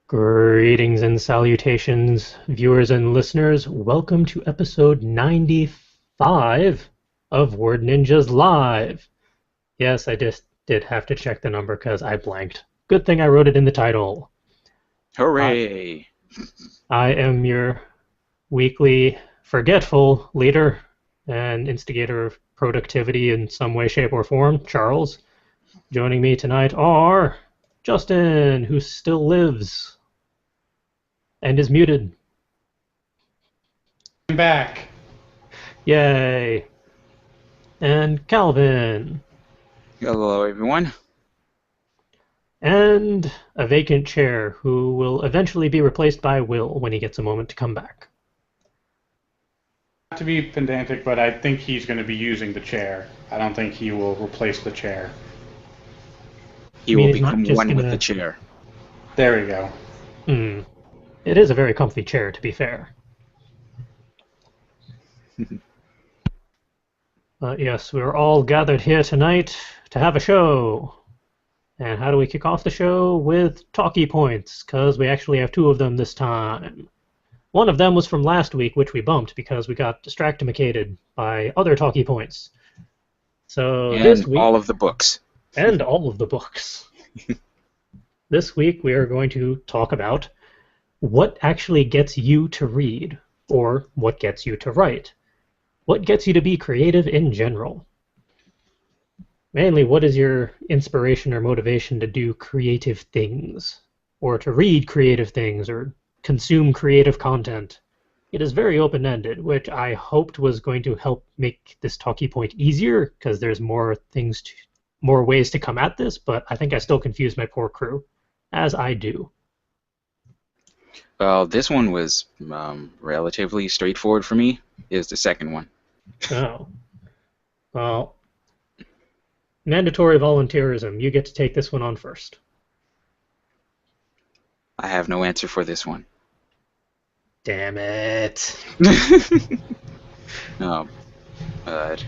Greetings and salutations, viewers and listeners. Welcome to episode 95 of Word Ninjas Live. Yes, I just did have to check the number because I blanked. Good thing I wrote it in the title. Hooray! I am your weekly forgetful leader and instigator of productivity in some way, shape, or form, Charles. Joining me tonight are Justin, who still lives and is muted. I'm back. Yay. And Calvin. Hello, everyone. And a vacant chair who will eventually be replaced by Will when he gets a moment to come back. Not to be pedantic, but I think he's going to be using the chair. I don't think he will replace the chair. He will become one with the chair. There we go. It is a very comfy chair, to be fair. Yes, we're all gathered here tonight to have a show. And how do we kick off the show? With talkie points, because we actually have two of them this time. One of them was from last week, which we bumped because we got distractimacated by other talkie points. So this week, all of the books. And all of the books. This week we are going to talk about what actually gets you to read, or what gets you to write. What gets you to be creative in general? Mainly, what is your inspiration or motivation to do creative things, or to read creative things, or consume creative content? It is very open-ended, which I hoped was going to help make this talkie point easier, because there's more ways to come at this, but I think I still confused my poor crew, as I do. Well, this one was relatively straightforward for me. It was the second one. Oh. Well, mandatory volunteerism. You get to take this one on first. I have no answer for this one. Damn it. No. But,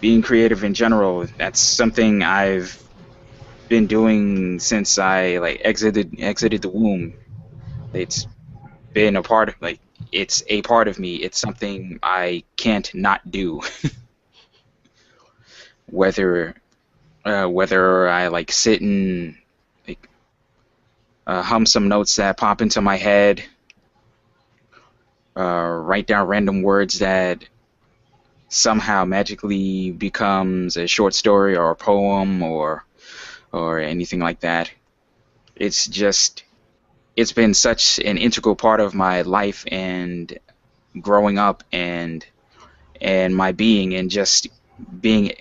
being creative in general, that's something I've been doing since I exited the womb. It's been a part of it's a part of me. It's something I can't not do. whether I sit and hum some notes that pop into my head, write down random words that somehow magically becomes a short story or a poem or anything like that. It's been such an integral part of my life and growing up and my being, and just being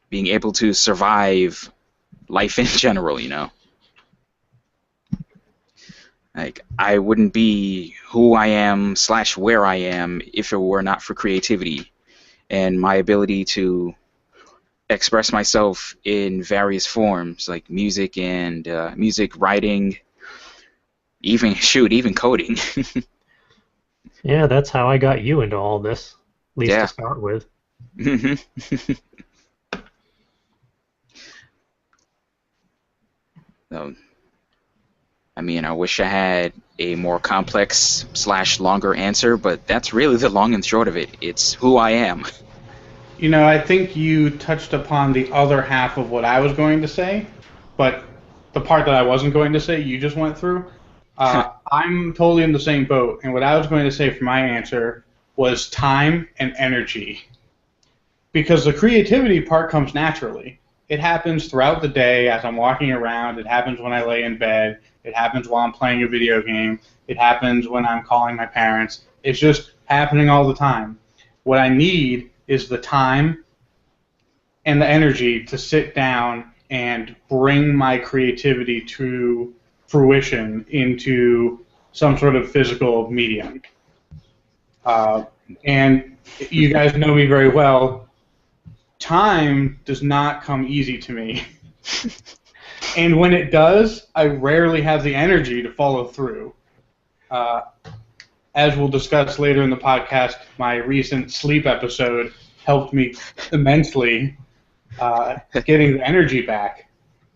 being able to survive life in general, I wouldn't be who I am / where I am if it were not for creativity and my ability to express myself in various forms, like music and music writing, even coding. Yeah, that's how I got you into all this, at least to start with. So, I wish I had a more complex / longer answer, but that's really the long and short of it. It's who I am. I think you touched upon the other half of what I was going to say, but the part that I wasn't going to say, you just went through. I'm totally in the same boat, and what I was going to say for my answer was time and energy. Because the creativity part comes naturally. It happens throughout the day as I'm walking around. It happens when I lay in bed. It happens while I'm playing a video game. It happens when I'm calling my parents. It's just happening all the time. What I need is the time and the energy to sit down and bring my creativity to fruition into some sort of physical medium. And you guys know me very well. Time does not come easy to me. And when it does, I rarely have the energy to follow through. As we'll discuss later in the podcast, my recent sleep episode helped me immensely getting the energy back.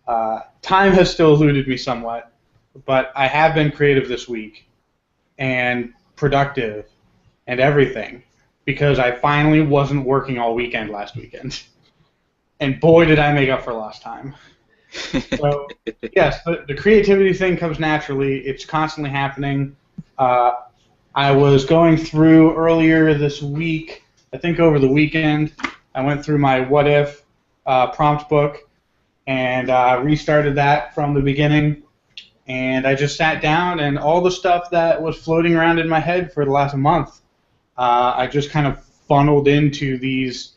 Time has still eluded me somewhat, but I have been creative this week and productive and everything because I finally wasn't working all weekend last weekend. And boy, did I make up for lost time. So, yes, the creativity thing comes naturally. It's constantly happening. I was going through earlier this week, I think over the weekend, I went through my What If prompt book and restarted that from the beginning. And I just sat down and all the stuff that was floating around in my head for the last month, I just kind of funneled into these.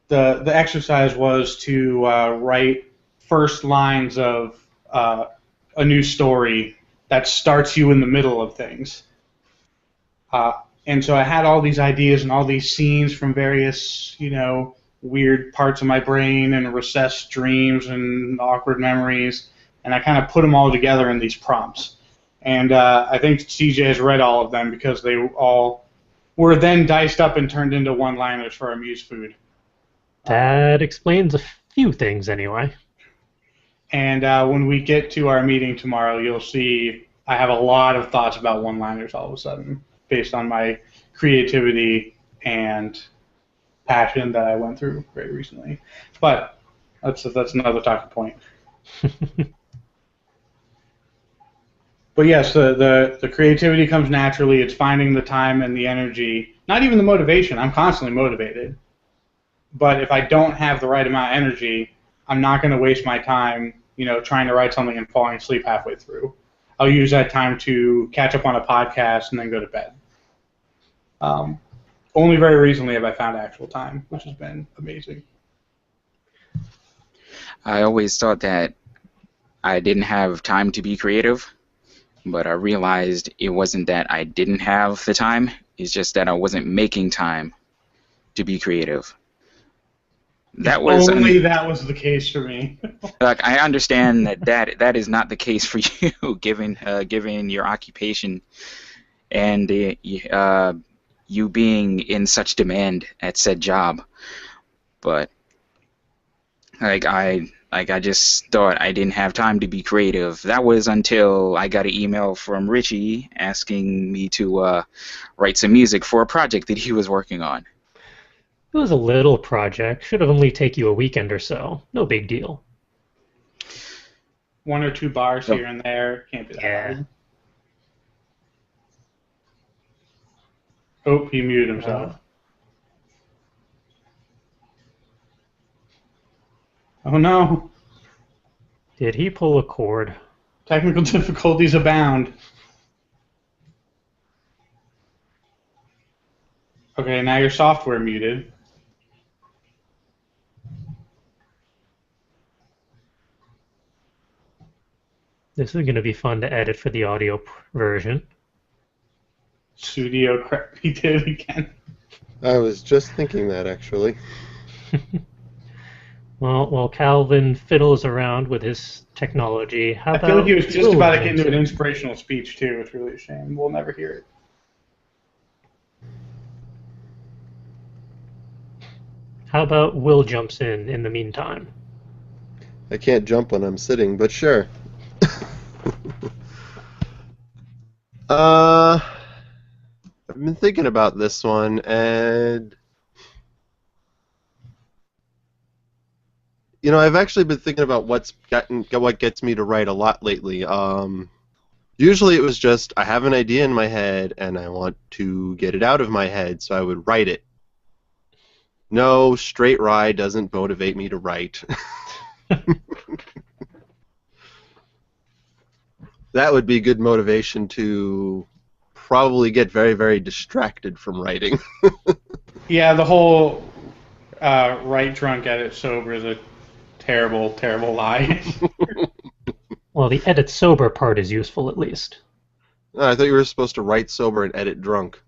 The exercise was to write first lines of a new story that starts you in the middle of things. And so I had all these ideas and all these scenes from various, weird parts of my brain and recessed dreams and awkward memories, and I kind of put them all together in these prompts. And I think CJ has read all of them because they all were then diced up and turned into one-liners for our Muse food. That explains a few things, anyway. And when we get to our meeting tomorrow, you'll see I have a lot of thoughts about one-liners all of a sudden, based on my creativity and passion that I went through very recently. But that's another talking point. But yes, the creativity comes naturally. It's finding the time and the energy, not even the motivation. I'm constantly motivated. But if I don't have the right amount of energy, I'm not going to waste my time, trying to write something and falling asleep halfway through. I'll use that time to catch up on a podcast and then go to bed. Only very recently have I found actual time, which has been amazing. I always thought that I didn't have time to be creative, but I realized it wasn't that I didn't have the time, it's just that I wasn't making time to be creative. That was that was the case for me. like I understand that is not the case for you, given your occupation and you being in such demand at said job. But I just thought I didn't have time to be creative. That was until I got an email from Richie asking me to write some music for a project that he was working on. It was a little project. Should have only take you a weekend or so. No big deal. 1 or 2 bars here and there. Can't be that hard. Oh, he muted himself. Oh no. Did he pull a cord? Technical difficulties abound. Okay, now your software muted. This is going to be fun to edit for the audio version. Studio crap, he did it again. I was just thinking that, actually. Well, while Calvin fiddles around with his technology, how about I feel like he was just about to get into jumps an in? inspirational speech, too. It's really a shame. We'll never hear it. How about Will jumps in the meantime? I can't jump when I'm sitting, but sure. I've been thinking about this one, and I've actually been thinking about what gets me to write a lot lately. Usually it was just I have an idea in my head and I want to get it out of my head, so I would write it. No, straight ride doesn't motivate me to write. That would be good motivation to probably get very, very distracted from writing. Yeah, the whole write drunk, edit sober is a terrible, terrible lie. Well, the edit sober part is useful, at least. I thought you were supposed to write sober and edit drunk.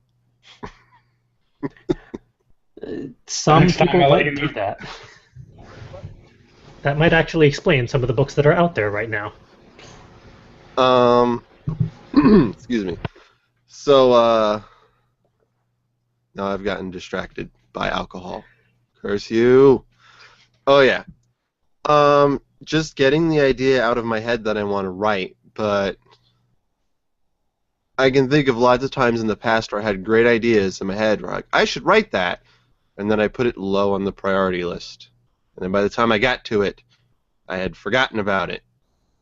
Some Next time people I'll let might you do know. that. That might actually explain some of the books that are out there right now. Excuse me. So, now I've gotten distracted by alcohol. Curse you. Oh, yeah. Just getting the idea out of my head that I want to write, but I can think of lots of times in the past where I had great ideas in my head where I should write that, and then I put it low on the priority list. And then by the time I got to it, I had forgotten about it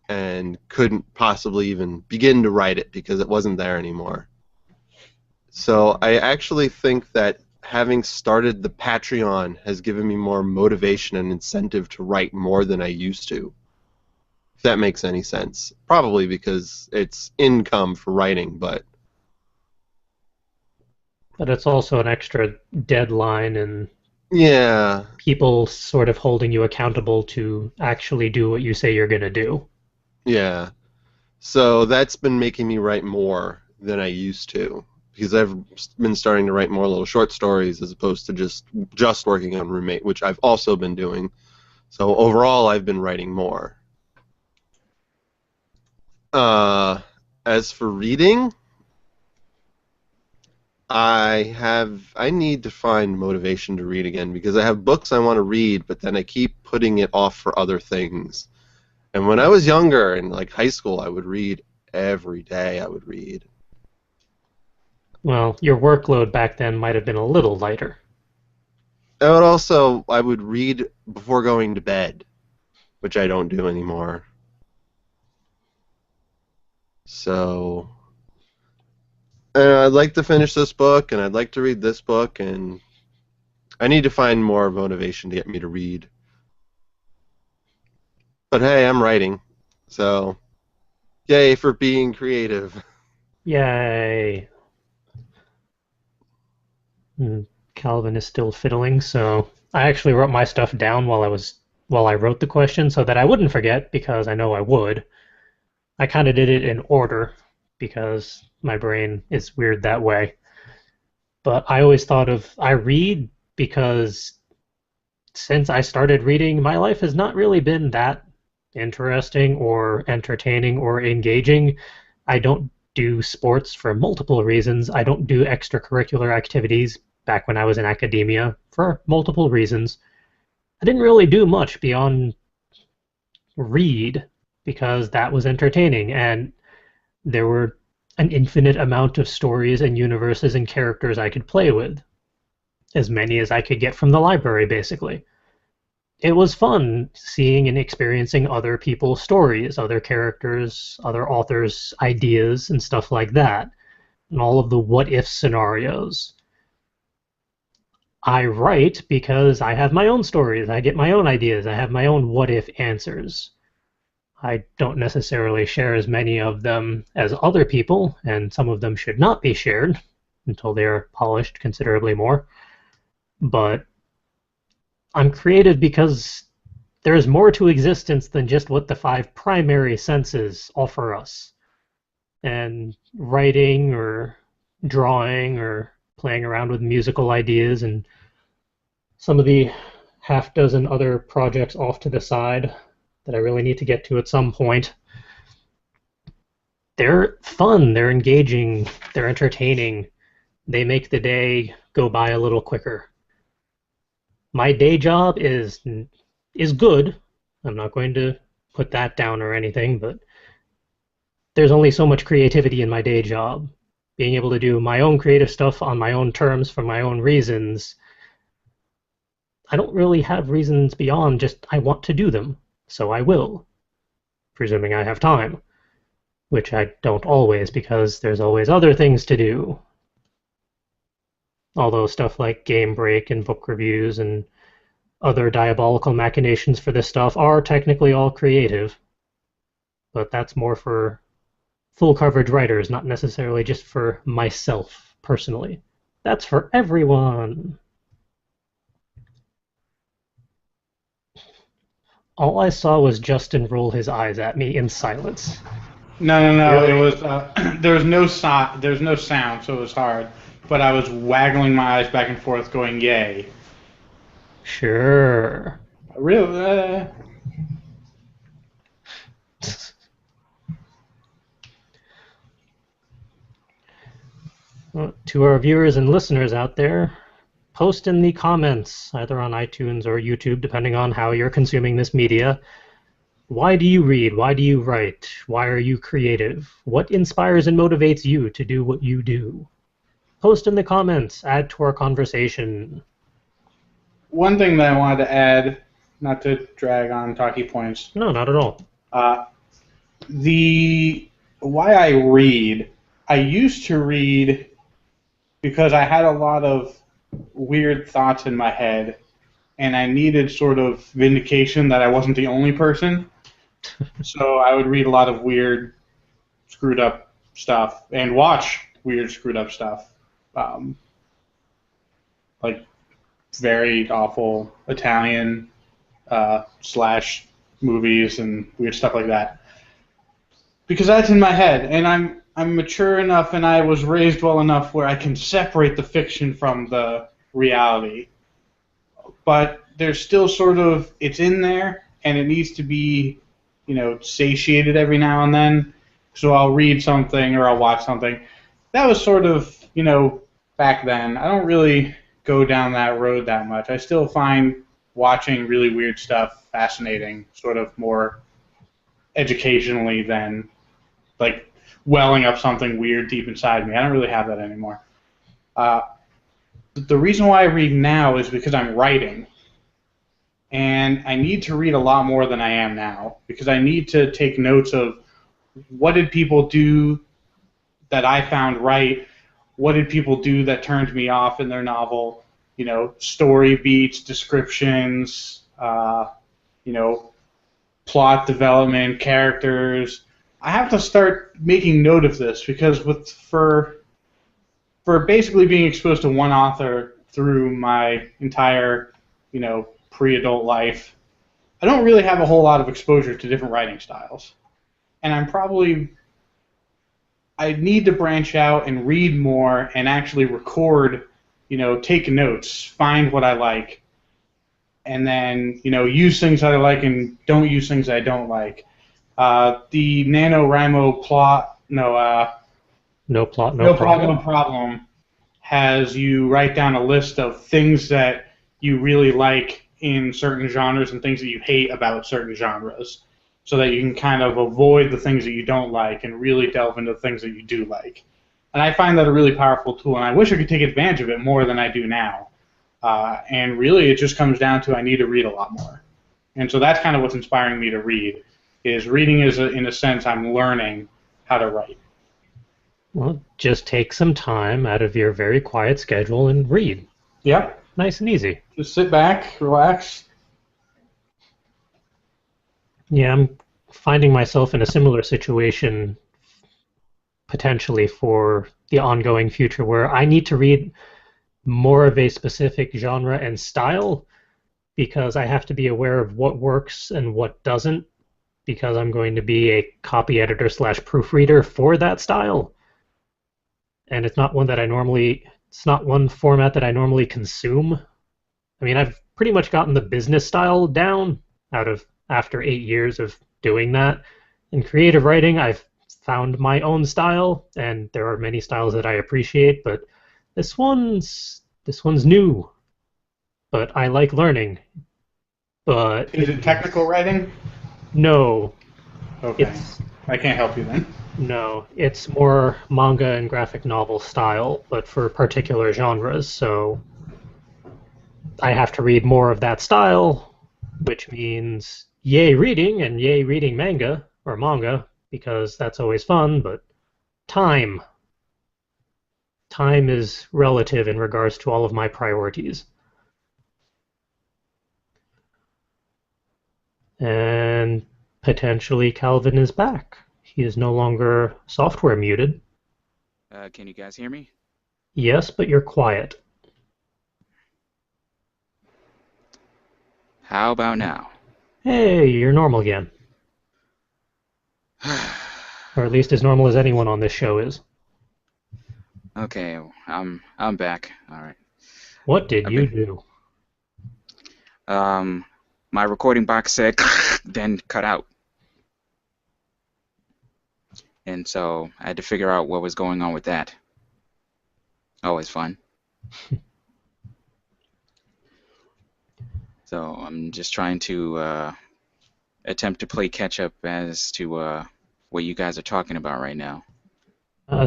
and couldn't possibly even begin to write it because it wasn't there anymore. So I actually think that having started the Patreon has given me more motivation and incentive to write more than I used to. If that makes any sense. Probably because it's income for writing, but But it's also an extra deadline and yeah, people sort of holding you accountable to actually do what you say you're going to do. yeah. So that's been making me write more than I used to because I've been starting to write more little short stories as opposed to just working on Roommate, which I've also been doing. So overall, I've been writing more. Uh, as for reading, I need to find motivation to read again because I have books I want to read, but then I keep putting it off for other things. And when I was younger, in like high school, I would read every day. I would read. Well, your workload back then might have been a little lighter. I would read before going to bed, which I don't do anymore. So, I'd like to finish this book, and I'd like to read this book, and I need to find more motivation to get me to read. But hey, I'm writing, so yay for being creative. Yay. Calvin is still fiddling, so I actually wrote my stuff down while I wrote the question so that I wouldn't forget because I know I would. I kind of did it in order because my brain is weird that way. But I always thought of I read because since I started reading, my life has not really been that interesting or entertaining or engaging. I don't do sports for multiple reasons. I don't do extracurricular activities back when I was in academia for multiple reasons. I didn't really do much beyond read because that was entertaining and there were an infinite amount of stories and universes and characters I could play with. As many as I could get from the library, basically. It was fun seeing and experiencing other people's stories, other characters, other authors' ideas, and stuff like that, and all of the what if scenarios. I write because I have my own stories, I get my own ideas, I have my own what if answers. I don't necessarily share as many of them as other people, and some of them should not be shared until they are polished considerably more. But I'm creative because there is more to existence than just what the five primary senses offer us. And writing or drawing or playing around with musical ideas and some of the half dozen other projects off to the side that I really need to get to at some point. They're fun, they're engaging, they're entertaining. They make the day go by a little quicker. My day job is good. I'm not going to put that down or anything, but there's only so much creativity in my day job. Being able to do my own creative stuff on my own terms for my own reasons, I don't really have reasons beyond just I want to do them, so I will, presuming I have time, which I don't always because there's always other things to do. Although stuff like Game Break and book reviews and other diabolical machinations for this stuff are technically all creative, but that's more for full coverage writers, not necessarily just for myself personally. That's for everyone. All I saw was Justin roll his eyes at me in silence. No. It Really? was there was no sound, so it was hard. But I was waggling my eyes back and forth, going "Yay!" Sure. Really? Well, to our viewers and listeners out there, post in the comments, either on iTunes or YouTube, depending on how you're consuming this media. Why do you read? Why do you write? Why are you creative? What inspires and motivates you to do what you do? Post in the comments. Add to our conversation. One thing that I wanted to add, not to drag on talkie points, No, not at all. the why I read. I used to read because I had a lot of weird thoughts in my head, and I needed sort of vindication that I wasn't the only person. So I would read a lot of weird, screwed up stuff and watch weird, screwed up stuff. Like very awful Italian slash movies and weird stuff like that. Because that's in my head, and I'm mature enough and I was raised well enough where I can separate the fiction from the reality. But there's still sort of, it's in there, and it needs to be, satiated every now and then. So I'll read something or I'll watch something. That was sort of, back then. I don't really go down that road that much. I still find watching really weird stuff fascinating, sort of more educationally than, like, welling up something weird deep inside me. I don't really have that anymore. The reason why I read now is because I'm writing. And I need to read a lot more than I am now because I need to take notes of what did people do that I found right, what did people do that turned me off in their novel, story beats, descriptions, plot development, characters. I have to start making note of this because for basically being exposed to one author through my entire, pre-adult life, I don't really have a whole lot of exposure to different writing styles. And I need to branch out and read more and actually record, take notes, find what I like, and then, use things that I like and don't use things I don't like. The NaNoWriMo plot, No plot, no problem has you write down a list of things that you really like in certain genres and things that you hate about certain genres, so that you can kind of avoid the things that you don't like and really delve into the things that you do like. And I find that a really powerful tool, and I wish I could take advantage of it more than I do now. And really, it just comes down to I need to read a lot more. And so that's kind of what's inspiring me to read, is reading is, in a sense, I'm learning how to write. Well, just take some time out of your very quiet schedule and read. Yep. Nice and easy. Just sit back, relax. Yeah, I'm finding myself in a similar situation potentially for the ongoing future where I need to read more of a specific genre and style because I have to be aware of what works and what doesn't because I'm going to be a copy editor slash proofreader for that style. And it's not one format that I normally consume. I mean, I've pretty much gotten the business style down after 8 years of doing that. In creative writing, I've found my own style, and there are many styles that I appreciate, but this one's new. But I like learning. But is it technical writing? No. Okay. I can't help you then. No, it's more manga and graphic novel style, but for particular genres, so I have to read more of that style, which means yay reading and yay reading manga, or manga, because that's always fun, but time. Time is relative in regards to all of my priorities. And potentially Calvin is back. He is no longer software muted. Can you guys hear me? Yes, but you're quiet. How about now? Hey, you're normal again. Or at least as normal as anyone on this show is. Okay, I'm back. All right. What did you do? My recording box said then cut out. And so I had to figure out what was going on with that. Always fun. So I'm just trying to attempt to play catch up as to what you guys are talking about right now.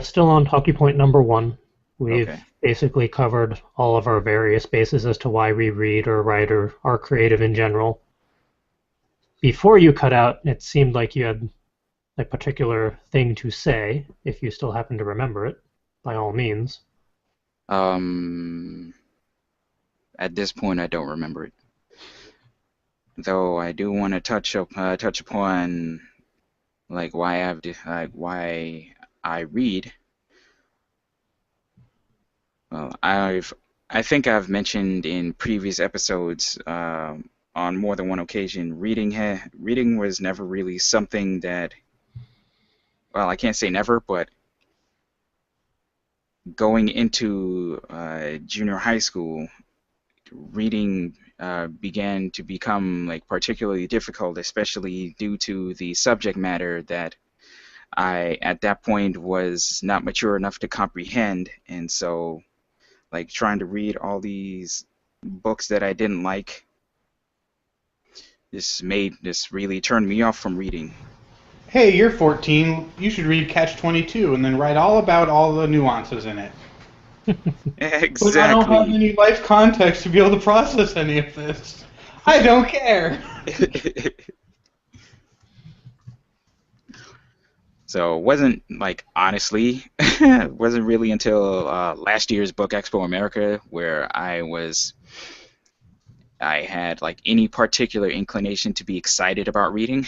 Still on talking point number one. We've Okay. basically covered all of our various bases as to why we read or write or are creative in general. Before you cut out, it seemed like you had a particular thing to say. If you still happen to remember it, by all means. Um, at this point, I don't remember it. Though I do want to touch upon like why I read. Well, I think I've mentioned in previous episodes on more than one occasion, reading was never really something that, well, I can't say never, but going into junior high school, reading began to become like particularly difficult, especially due to the subject matter that I at that point was not mature enough to comprehend, and so like trying to read all these books that I didn't like, this really turned me off from reading. Hey, you're 14. You should read Catch 22 and then write all about all the nuances in it. But I don't have Exactly. any life context to be able to process any of this. I don't care. So it wasn't like honestly, it wasn't really until last year's Book Expo America where I had like any particular inclination to be excited about reading.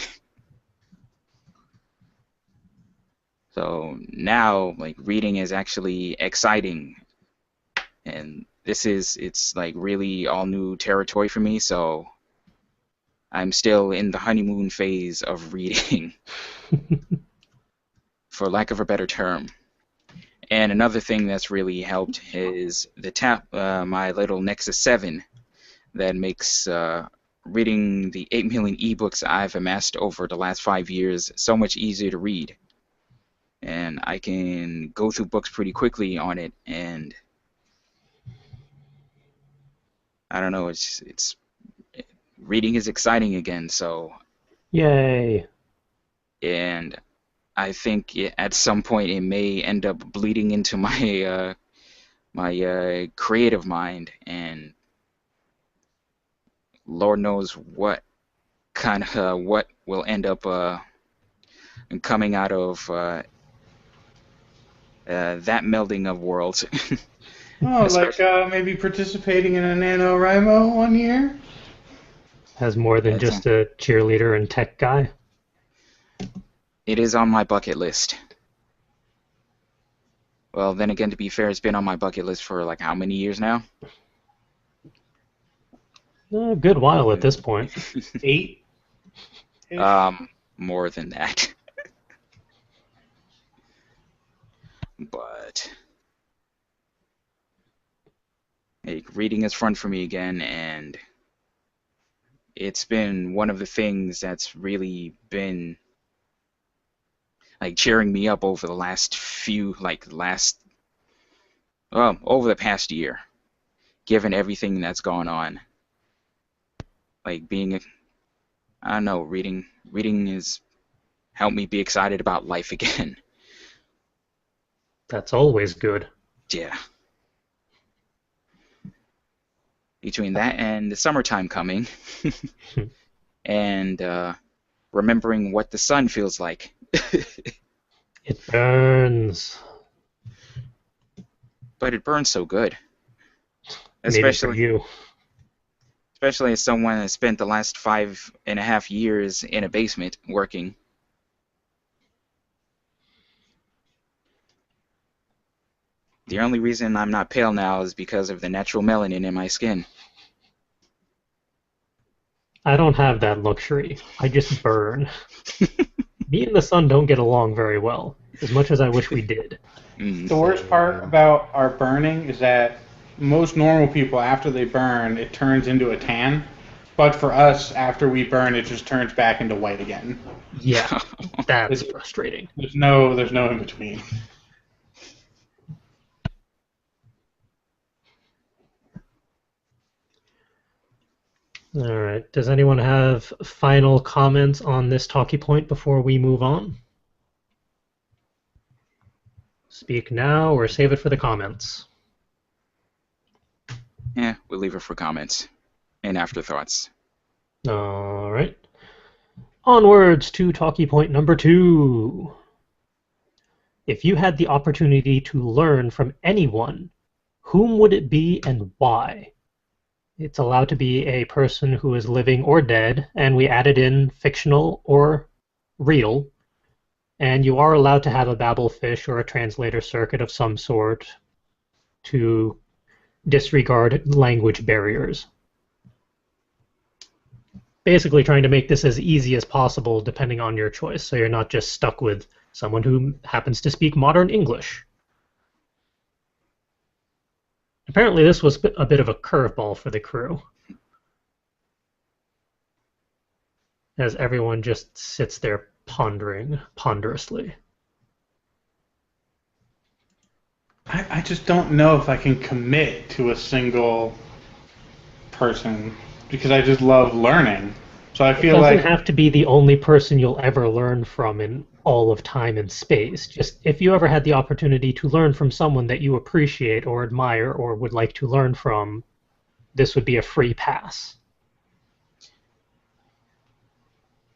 So now like reading is actually exciting, and it's like really all new territory for me. So I'm still in the honeymoon phase of reading, for lack of a better term. And another thing that's really helped is my little Nexus 7 that makes reading the 8 million ebooks I've amassed over the last 5 years so much easier to read. And I can go through books pretty quickly on it, and I don't know, it's reading is exciting again. So, Yay. and I think at some point it may end up bleeding into my creative mind, and Lord knows what will end up coming out of that melding of worlds. Oh, like Especially, maybe participating in a NaNoWriMo one year? Has more than it's, just a cheerleader and tech guy. it is on my bucket list. Well, then again, to be fair, it's been on my bucket list for like how many years now? A good while at this point. 8-ish? More than that. But like, reading is fun for me again, and it's been one of the things that's really been like cheering me up over the over the past year, given everything that's gone on. Like I don't know, reading has helped me be excited about life again. That's always good. Yeah. Between that and the summertime coming, and remembering what the sun feels like. It burns. But it burns so good. Maybe for Especially you. especially as someone that spent the last 5.5 years in a basement working. The only reason I'm not pale now is because of the natural melanin in my skin. I don't have that luxury. I just burn. Me and the sun don't get along very well, as much as I wish we did. Mm. The worst part about our burning is that most normal people, after they burn, it turns into a tan. But for us, after we burn, it just turns back into white again. Yeah, that's It's, frustrating. there's no in between. All right. Does anyone have final comments on this talkie point before we move on? Speak now or save it for the comments. Yeah, we'll leave it for comments and afterthoughts. All right. Onwards to talkie point number 2. If you had the opportunity to learn from anyone, whom would it be and why? It's allowed to be a person who is living or dead, and we added in fictional or real. And you are allowed to have a babblefish or a translator circuit of some sort to disregard language barriers. Basically trying to make this as easy as possible depending on your choice, so you're not just stuck with someone who happens to speak modern English. Apparently this was a bit of a curveball for the crew, as everyone just sits there pondering ponderously. I just don't know if I can commit to a single person because I just love learning. So I It feel doesn't like have to be the only person you'll ever learn from in all of time and space. Just if you ever had the opportunity to learn from someone that you appreciate or admire or would like to learn from, this would be a free pass.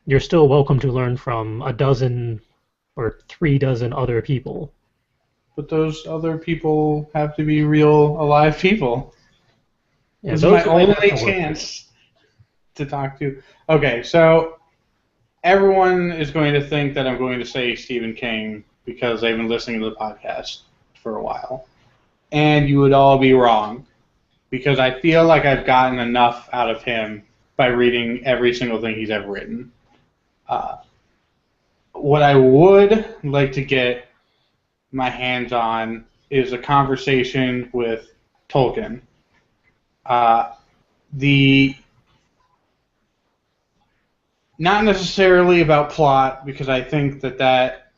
You're still welcome to learn from a dozen or 3 dozen other people. but those other people have to be real, alive people. Yeah, This is those my you might have only to work with. chance to talk to. Okay, so everyone is going to think that I'm going to say Stephen King because they've been listening to the podcast for a while. And you would all be wrong because I feel like I've gotten enough out of him by reading every single thing he's ever written. What I would like to get my hands on is a conversation with Tolkien. The Not necessarily about plot because I think that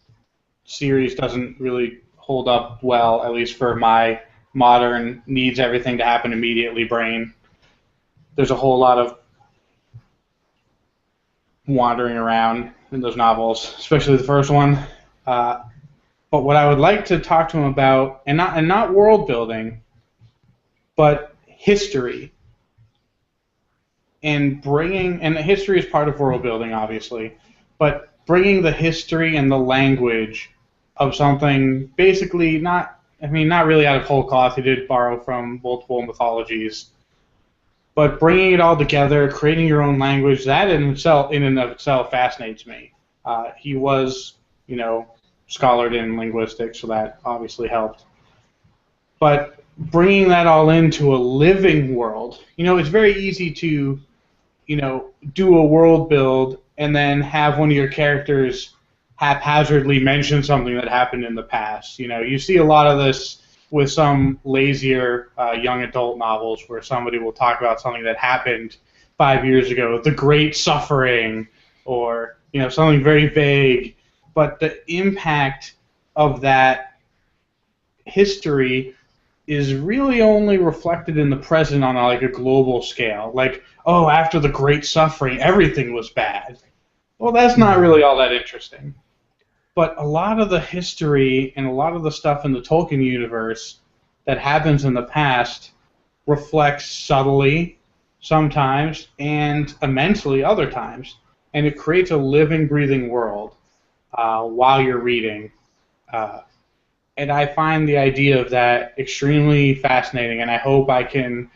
series doesn't really hold up well, at least for my modern needs everything to happen immediately brain. There's a whole lot of wandering around in those novels, especially the first one. But what I would like to talk to him about, and not world building, but history, and history is part of world building, obviously, but bringing the history and the language of something basically not really out of whole cloth. He did borrow from multiple mythologies, but bringing it all together, creating your own language, that in and of itself fascinates me. He was, scholared in linguistics, so that obviously helped. But bringing that all into a living world, it's very easy to, do a world build and then have one of your characters haphazardly mention something that happened in the past. You see a lot of this with some lazier young adult novels where somebody will talk about something that happened 5 years ago, the Great Suffering, or something very vague. But the impact of that history is really only reflected in the present on a global scale. Like, oh, after the Great Suffering, everything was bad. Well, that's not really all that interesting. But a lot of the history and a lot of the stuff in the Tolkien universe that happens in the past reflects subtly sometimes and immensely other times. And it creates a living, breathing world while you're reading. And I find the idea of that extremely fascinating, and I hope I can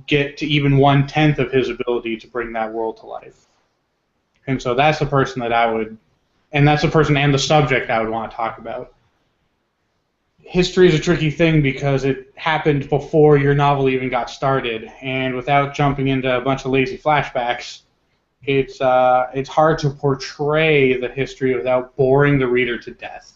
get to even 1/10 of his ability to bring that world to life. And so that's the person that's the person and the subject I would want to talk about. History is a tricky thing because it happened before your novel even got started, and without jumping into a bunch of lazy flashbacks, it's hard to portray the history without boring the reader to death.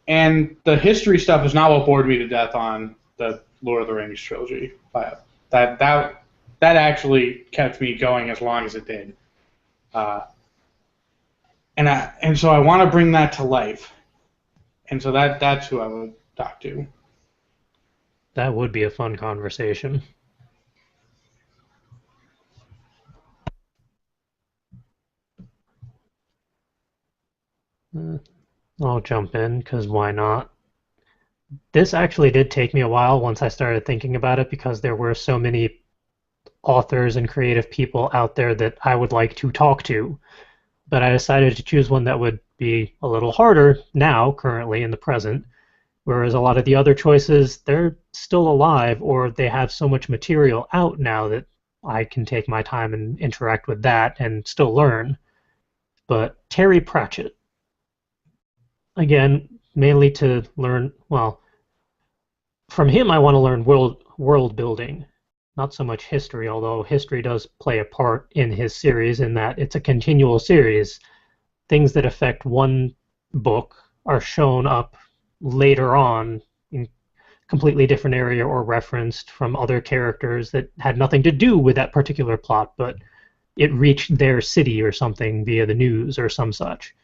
And the history stuff is not what bored me to death on the Lord of the Rings trilogy. But that actually kept me going as long as it did. And so I want to bring that to life. And so that's who I would talk to. That would be a fun conversation. Uh, I'll jump in, because why not? This actually did take me a while once I started thinking about it, because there were so many authors and creative people out there that I would like to talk to. But I decided to choose one that would be a little harder now, currently, in the present, whereas a lot of the other choices, they're still alive or they have so much material out now that I can take my time and interact with that and still learn. But Terry Pratchett, again, mainly to learn, well, from him I want to learn world building, not so much history, although history does play a part in his series in that it's a continual series. Things that affect one book are shown up later on in completely different area or referenced from other characters that had nothing to do with that particular plot, but it reached their city or something via the news or some such.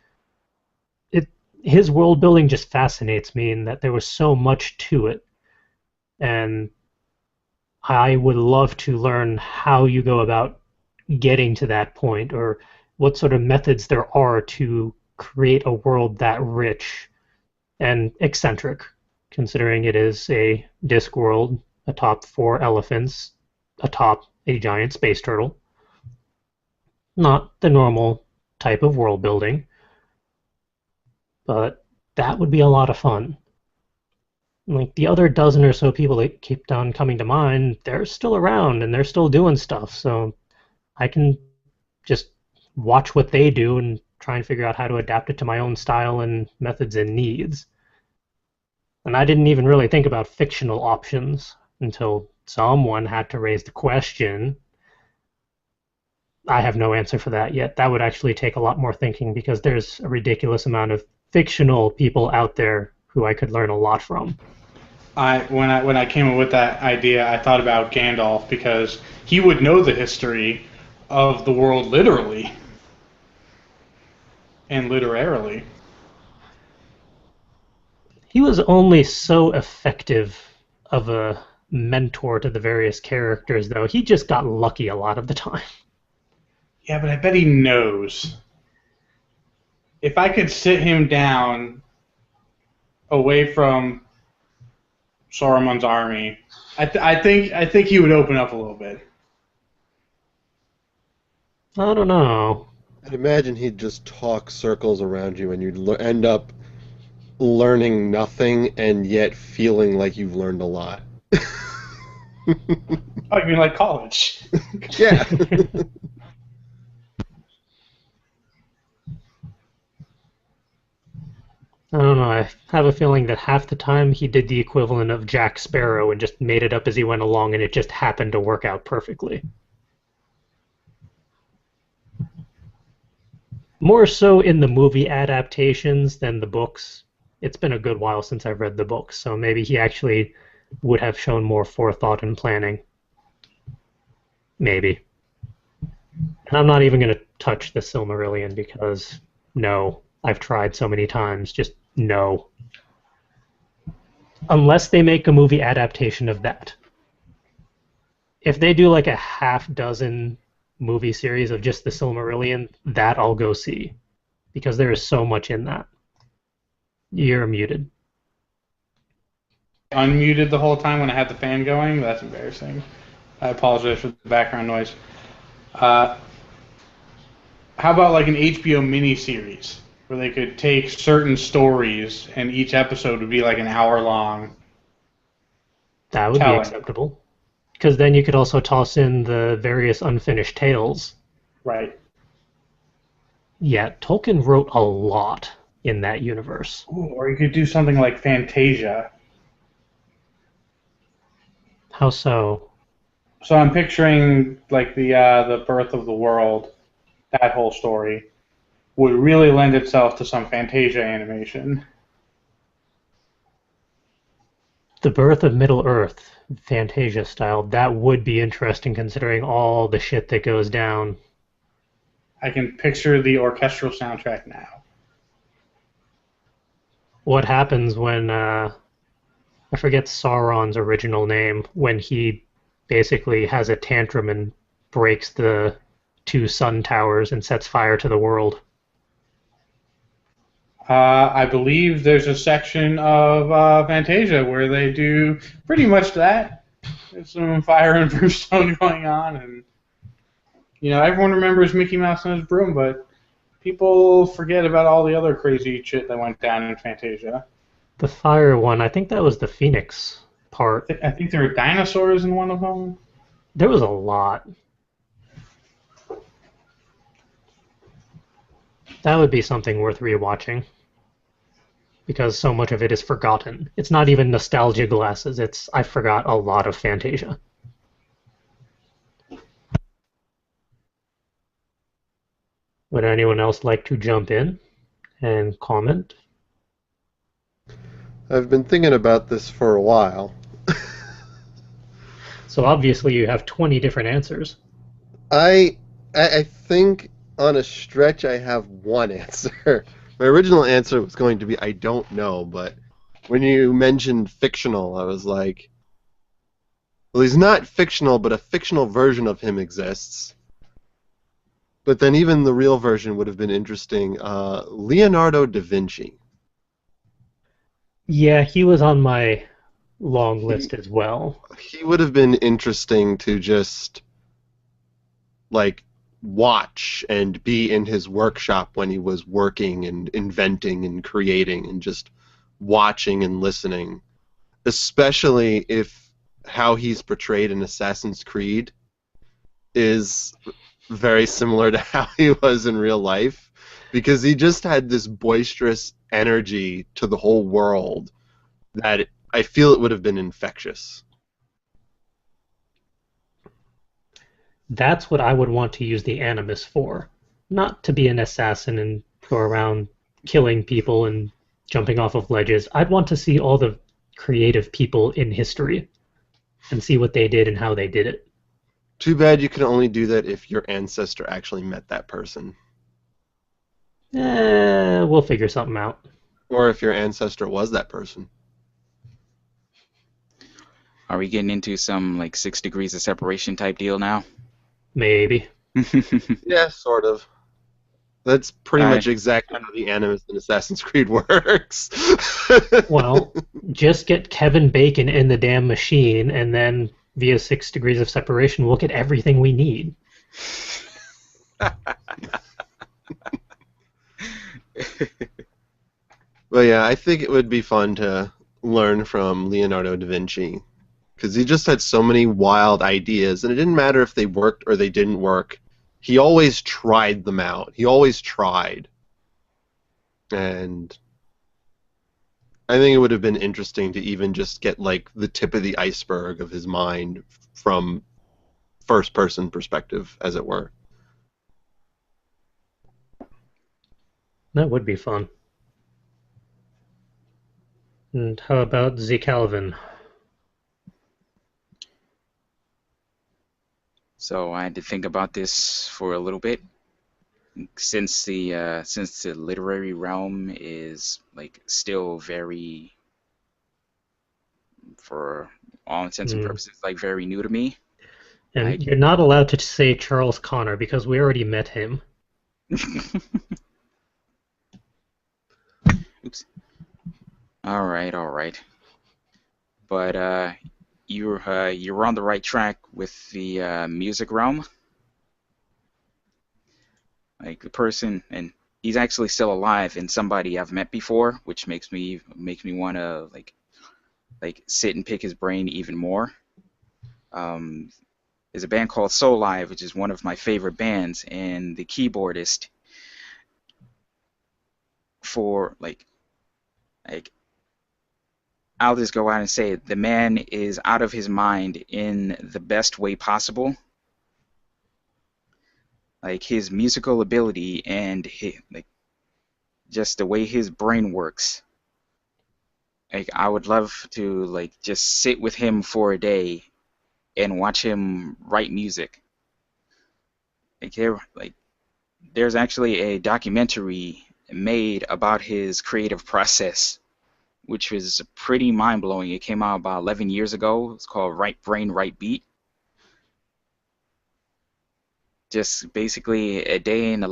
It His world building just fascinates me in that there was so much to it, and I would love to learn how you go about getting to that point or what sort of methods there are to create a world that rich and eccentric, considering it is a disc world atop four elephants, atop a giant space turtle. Not the normal type of world building, but that would be a lot of fun. Like the other dozen or so people that keep on coming to mind, they're still around and they're still doing stuff, so I can just watch what they do and try and figure out how to adapt it to my own style and methods and needs. And I didn't even really think about fictional options until someone had to raise the question. I have no answer for that yet. That would actually take a lot more thinking because there's a ridiculous amount of fictional people out there who I could learn a lot from. When I came up with that idea, I thought about Gandalf because he would know the history of the world literally and literarily. He was only so effective of a mentor to the various characters, though. He just got lucky a lot of the time. Yeah, but I bet he knows. If I could sit him down away from Saruman's army, I think he would open up a little bit. I don't know. I'd imagine he'd just talk circles around you, and you'd end up learning nothing, and yet feeling like you've learned a lot. Oh, you mean like college? Yeah. I don't know. I have a feeling that half the time he did the equivalent of Jack Sparrow and just made it up as he went along, and it just happened to work out perfectly. More so in the movie adaptations than the books. It's been a good while since I've read the books, so maybe he actually would have shown more forethought and planning. Maybe. And I'm not even going to touch the Silmarillion because, no, I've tried so many times. Just no. Unless they make a movie adaptation of that. If they do like a half dozen movie series of just the Silmarillion, that I'll go see. Because there is so much in that. You're muted. Unmuted the whole time when I had the fan going. That's embarrassing. I apologize for the background noise. How about like an HBO miniseries where they could take certain stories and each episode would be like an hour long? That would be acceptable. Because then you could also toss in the various unfinished tales. Right. Yeah, Tolkien wrote a lot in that universe. Ooh, or you could do something like Fantasia. How so? So I'm picturing like the birth of the world, that whole story would really lend itself to some Fantasia animation. The birth of Middle-earth, Fantasia style, that would be interesting considering all the shit that goes down. I can picture the orchestral soundtrack now. What happens when, I forget Sauron's original name, when he basically has a tantrum and breaks the two sun towers and sets fire to the world? I believe there's a section of Fantasia where they do pretty much that. There's some fire and brimstone going on, and everyone remembers Mickey Mouse and his broom, but people forget about all the other crazy shit that went down in Fantasia. The fire one, I think that was the Phoenix part. I think there were dinosaurs in one of them. There was a lot. That would be something worth rewatching because so much of it is forgotten. It's not even nostalgia glasses. It's I forgot a lot of Fantasia. Would anyone else like to jump in and comment? I've been thinking about this for a while. So obviously you have 20 different answers. I think on a stretch I have one answer. My original answer was going to be I don't know, but when you mentioned fictional, I was like, well, he's not fictional, but a fictional version of him exists. But then even the real version would have been interesting. Leonardo da Vinci. Yeah, he was on my long list as well. He would have been interesting to just like watch and be in his workshop when he was working and inventing and creating and just watching and listening, especially if how he's portrayed in Assassin's Creed is very similar to how he was in real life, because he just had this boisterous energy to the whole world that I feel it would have been infectious. That's what I would want to use the Animus for. Not to be an assassin and go around killing people and jumping off of ledges. I'd want to see all the creative people in history and see what they did and how they did it. Too bad you can only do that if your ancestor actually met that person. We'll figure something out. Or if your ancestor was that person. Are we getting into some like 6 degrees of separation type deal now? Maybe. Yeah, sort of. That's pretty All much right. exactly how the Animus in Assassin's Creed works. Well, just get Kevin Bacon in the damn machine, and then via 6 degrees of separation, we'll get everything we need. But yeah, I think it would be fun to learn from Leonardo da Vinci, because he just had so many wild ideas, and it didn't matter if they worked or they didn't work. He always tried them out. He always tried. And I think it would have been interesting to even just get like the tip of the iceberg of his mind from first-person perspective, as it were. That would be fun. And how about Z Calvin? So I had to think about this for a little bit, since the literary realm is like still very, for all intents and purposes, like very new to me. And you're not allowed to say Charles Connor because we already met him. Oops. All right. But you're on the right track with the music realm. Like the person, and he's actually still alive, and somebody I've met before, which makes me want to like sit and pick his brain even more. There's a band called Soul Live, which is one of my favorite bands, and the keyboardist for like I'll just go out and say it, the man is out of his mind in the best way possible. Like his musical ability and like just the way his brain works. Like I would love to like just sit with him for a day and watch him write music. There's actually a documentary made about his creative process, which was pretty mind-blowing. It came out about 11 years ago. It's called Right Brain, Right Beat. Just basically a day in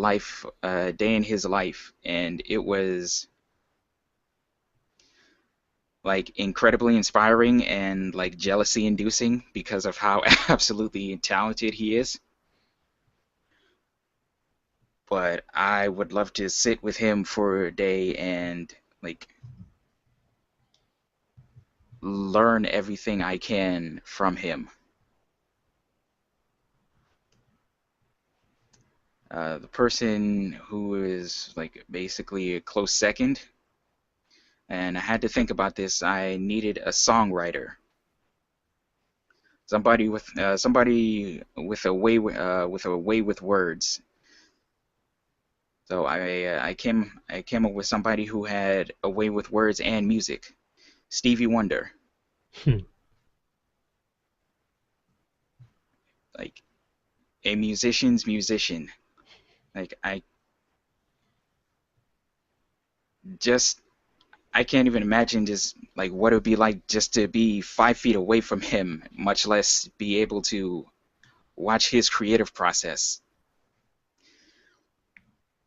his life, and it was like incredibly inspiring and like jealousy inducing because of how absolutely talented he is. But I would love to sit with him for a day and like learn everything I can from him. The person who is like basically a close second, and I had to think about this. I needed a songwriter, somebody with a way with words. So I came up with somebody who had a way with words and music. Stevie Wonder, Hmm. like a musician's musician. Like just I can't even imagine just like what it would be like just to be 5 feet away from him, much less be able to watch his creative process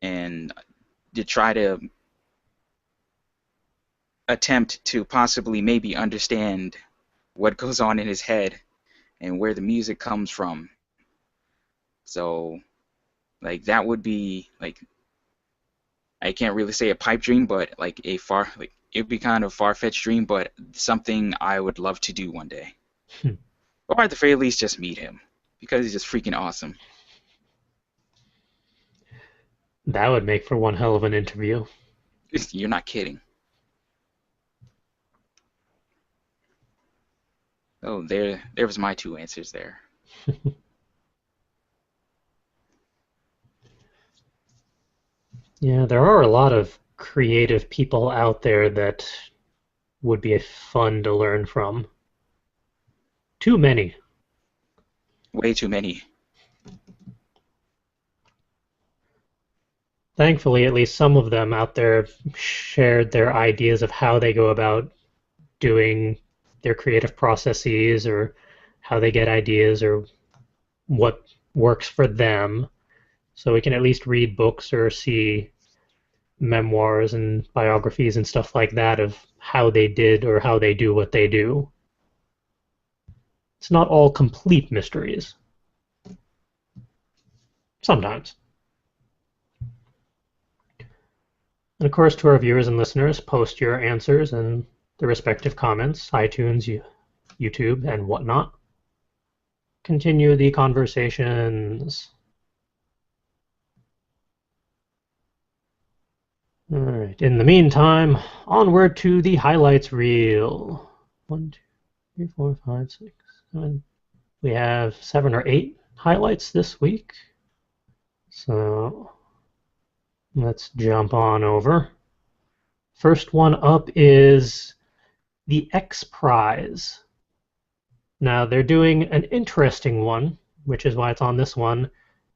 and to try to attempt to possibly maybe understand what goes on in his head and where the music comes from. So like that would be like I can't really say a pipe dream, but like it'd be kind of far-fetched dream, but something I would love to do one day. Hmm. Or at the very least just meet him because he's just freaking awesome. That would make for one hell of an interview. You're not kidding. Oh, there was my two answers there. Yeah, there are a lot of creative people out there that would be fun to learn from. Too many. Way too many. Thankfully, at least some of them out there shared their ideas of how they go about doing their creative processes or how they get ideas or what works for them. So we can at least read books or see memoirs and biographies and stuff like that of how they did or how they do what they do. It's not all complete mysteries. Sometimes. And of course, to our viewers and listeners, post your answers in the respective comments, iTunes, YouTube, and whatnot. Continue the conversations. All right. In the meantime, onward to the highlights reel. 1, 2, 3, 4, 5, 6, 7. We have 7 or 8 highlights this week. So let's jump on over. First one up is the X Prize. Now they're doing an interesting one, which is why it's on this one.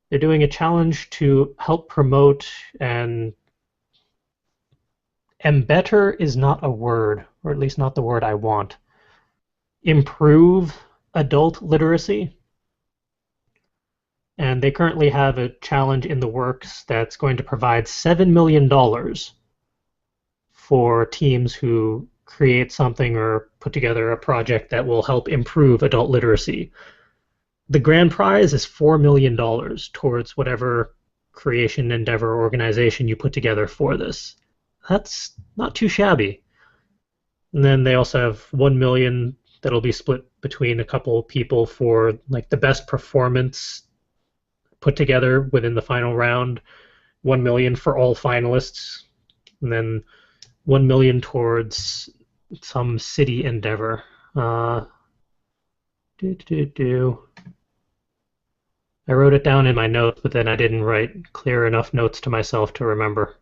They're doing a challenge to help promote and embetter is not a word, or at least not the word I want. Improve adult literacy. And they currently have a challenge in the works that's going to provide $7 million for teams who create something or put together a project that will help improve adult literacy. The grand prize is $4 million towards whatever creation, endeavor, organization you put together for this. That's not too shabby. And then they also have 1 million that'll be split between a couple people for like the best performance put together within the final round, 1 million for all finalists, and then 1 million towards some city endeavor. I wrote it down in my notes, but then I didn't write clear enough notes to myself to remember.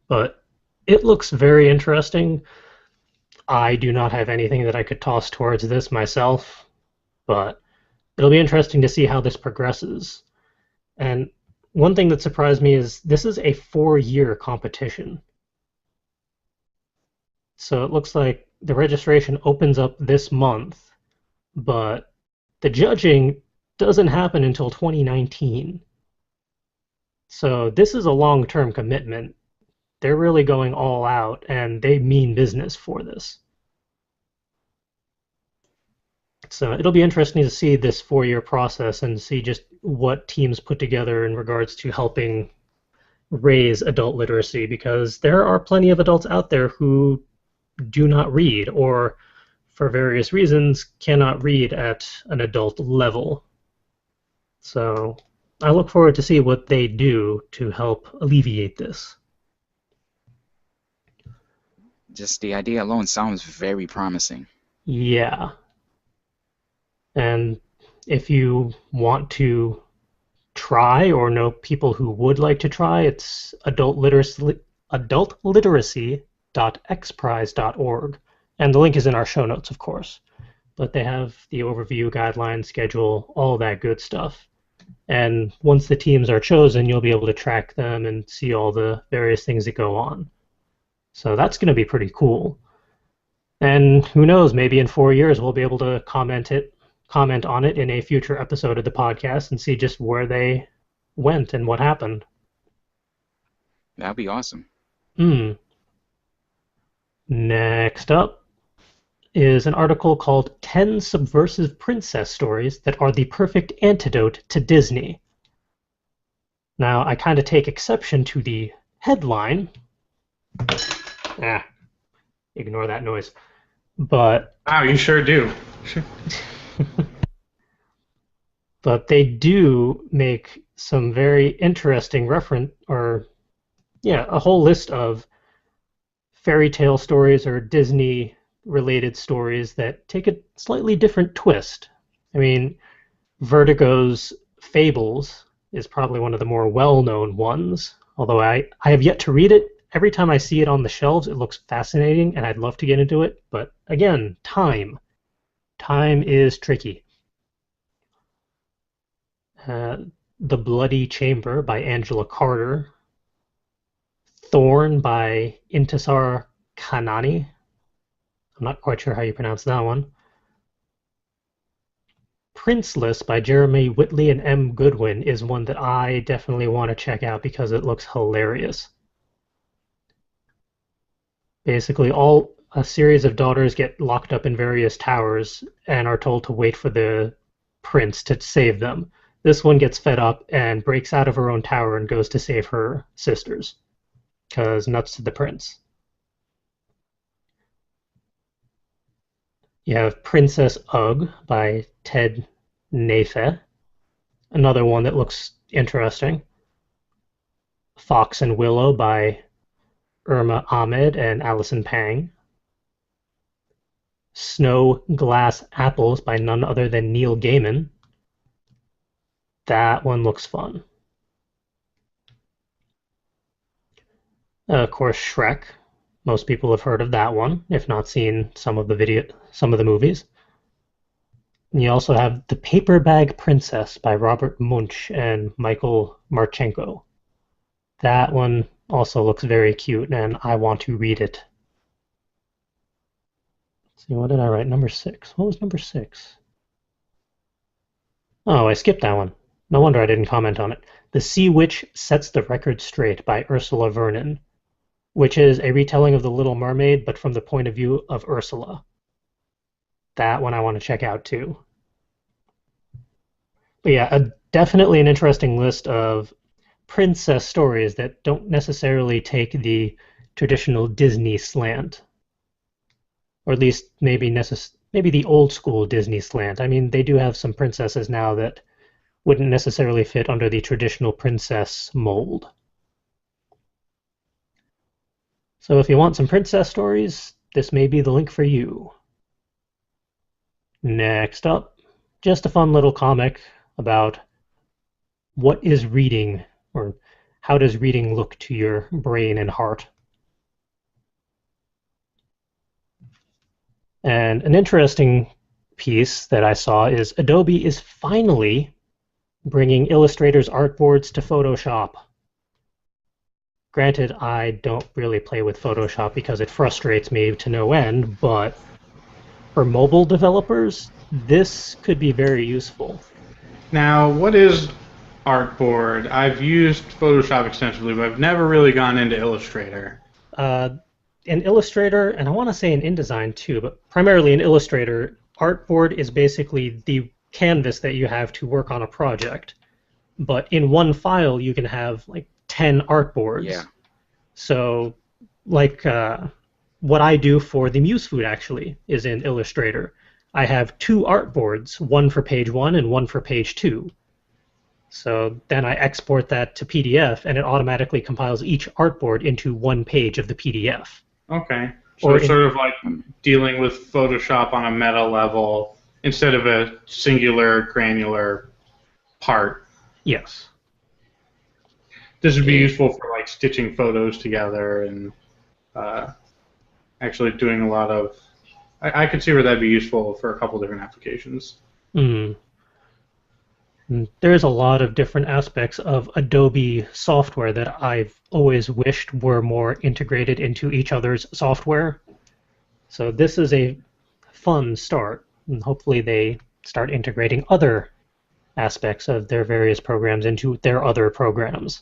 But it looks very interesting. I do not have anything that I could toss towards this myself, but it'll be interesting to see how this progresses. And one thing that surprised me is this is a 4-year competition. So it looks like the registration opens up this month, but the judging doesn't happen until 2019. So this is a long-term commitment. they're really going all out, and they mean business for this. So it'll be interesting to see this 4-year process and see just what teams put together in regards to helping raise adult literacy, because there are plenty of adults out there who do not read or, for various reasons, cannot read at an adult level. So I look forward to see what they do to help alleviate this. Just the idea alone sounds very promising. Yeah. And if you want to try or know people who would like to try, it's adultliteracy.xprize.org. And the link is in our show notes, of course. But they have the overview, guidelines, schedule, all that good stuff. And once the teams are chosen, you'll be able to track them and see all the various things that go on. So that's going to be pretty cool. And who knows, maybe in 4 years we'll be able to comment on it in a future episode of the podcast and see just where they went and what happened. That'd be awesome. Next up is an article called 10 Subversive Princess Stories That Are the Perfect Antidote to Disney. Now, I kind of take exception to the headline. Ignore that noise. But Wow, you sure do. but they do make some very interesting a whole list of fairy tale stories or Disney-related stories that take a slightly different twist. I mean, Vertigo's Fables is probably one of the more well-known ones, although I have yet to read it. Every time I see it on the shelves, it looks fascinating, and I'd love to get into it. But again, time. Time is tricky. The Bloody Chamber by Angela Carter. Thorn by Intisar Kanani. I'm not quite sure how you pronounce that one. Princeless by Jeremy Whitley and M. Goodwin is one that I definitely want to check out because it looks hilarious. Basically, a series of daughters get locked up in various towers and are told to wait for the prince to save them. This one gets fed up and breaks out of her own tower and goes to save her sisters, because nuts to the prince. You have Princess Ugg by Ted Nafe, another one that looks interesting. Fox and Willow by Irma Ahmed and Allison Pang. Snow Glass Apples by none other than Neil Gaiman. That one looks fun. Of course, Shrek. Most people have heard of that one, if not seen some of the movies. And you also have The Paper Bag Princess by Robert Munch and Michael Marchenko. That one also looks very cute, and I want to read it. Let's see, what did I write? Number 6. What was number 6? Oh, I skipped that one. No wonder I didn't comment on it. The Sea Witch Sets the Record Straight by Ursula Vernon, which is a retelling of The Little Mermaid, but from the point of view of Ursula. That one I want to check out too. But yeah, definitely an interesting list of princess stories that don't necessarily take the traditional Disney slant, or at least maybe the old school Disney slant. I mean, they do have some princesses now that wouldn't necessarily fit under the traditional princess mold. So if you want some princess stories, this may be the link for you. Next up, just a fun little comic about what is reading, or how does reading look to your brain and heart. And an interesting piece that I saw is Adobe is finally bringing Illustrator's artboards to Photoshop. Granted, I don't really play with Photoshop because it frustrates me to no end, but for mobile developers, this could be very useful. Now, what is Artboard. I've used Photoshop extensively, but I've never really gone into Illustrator. Uh, in Illustrator, and I want to say in InDesign too, but primarily in Illustrator, artboard is basically the canvas that you have to work on a project. But in one file, you can have like 10 Yeah. artboards. So, like what I do for the Muse food actually is in Illustrator. I have two artboards, one for page 1 and one for page 2. So then I export that to PDF, and it automatically compiles each artboard into one page of the PDF. Okay. So Or it's in, sort of like dealing with Photoshop on a meta level instead of a singular granular part. yes. This would be Yeah. useful for like stitching photos together and uh, actually doing a lot of. I could see where that'd be useful for a couple different applications. Mm. There's a lot of different aspects of Adobe software that I've always wished were more integrated into each other's software. So this is a fun start, and hopefully they start integrating other aspects of their various programs into their other programs.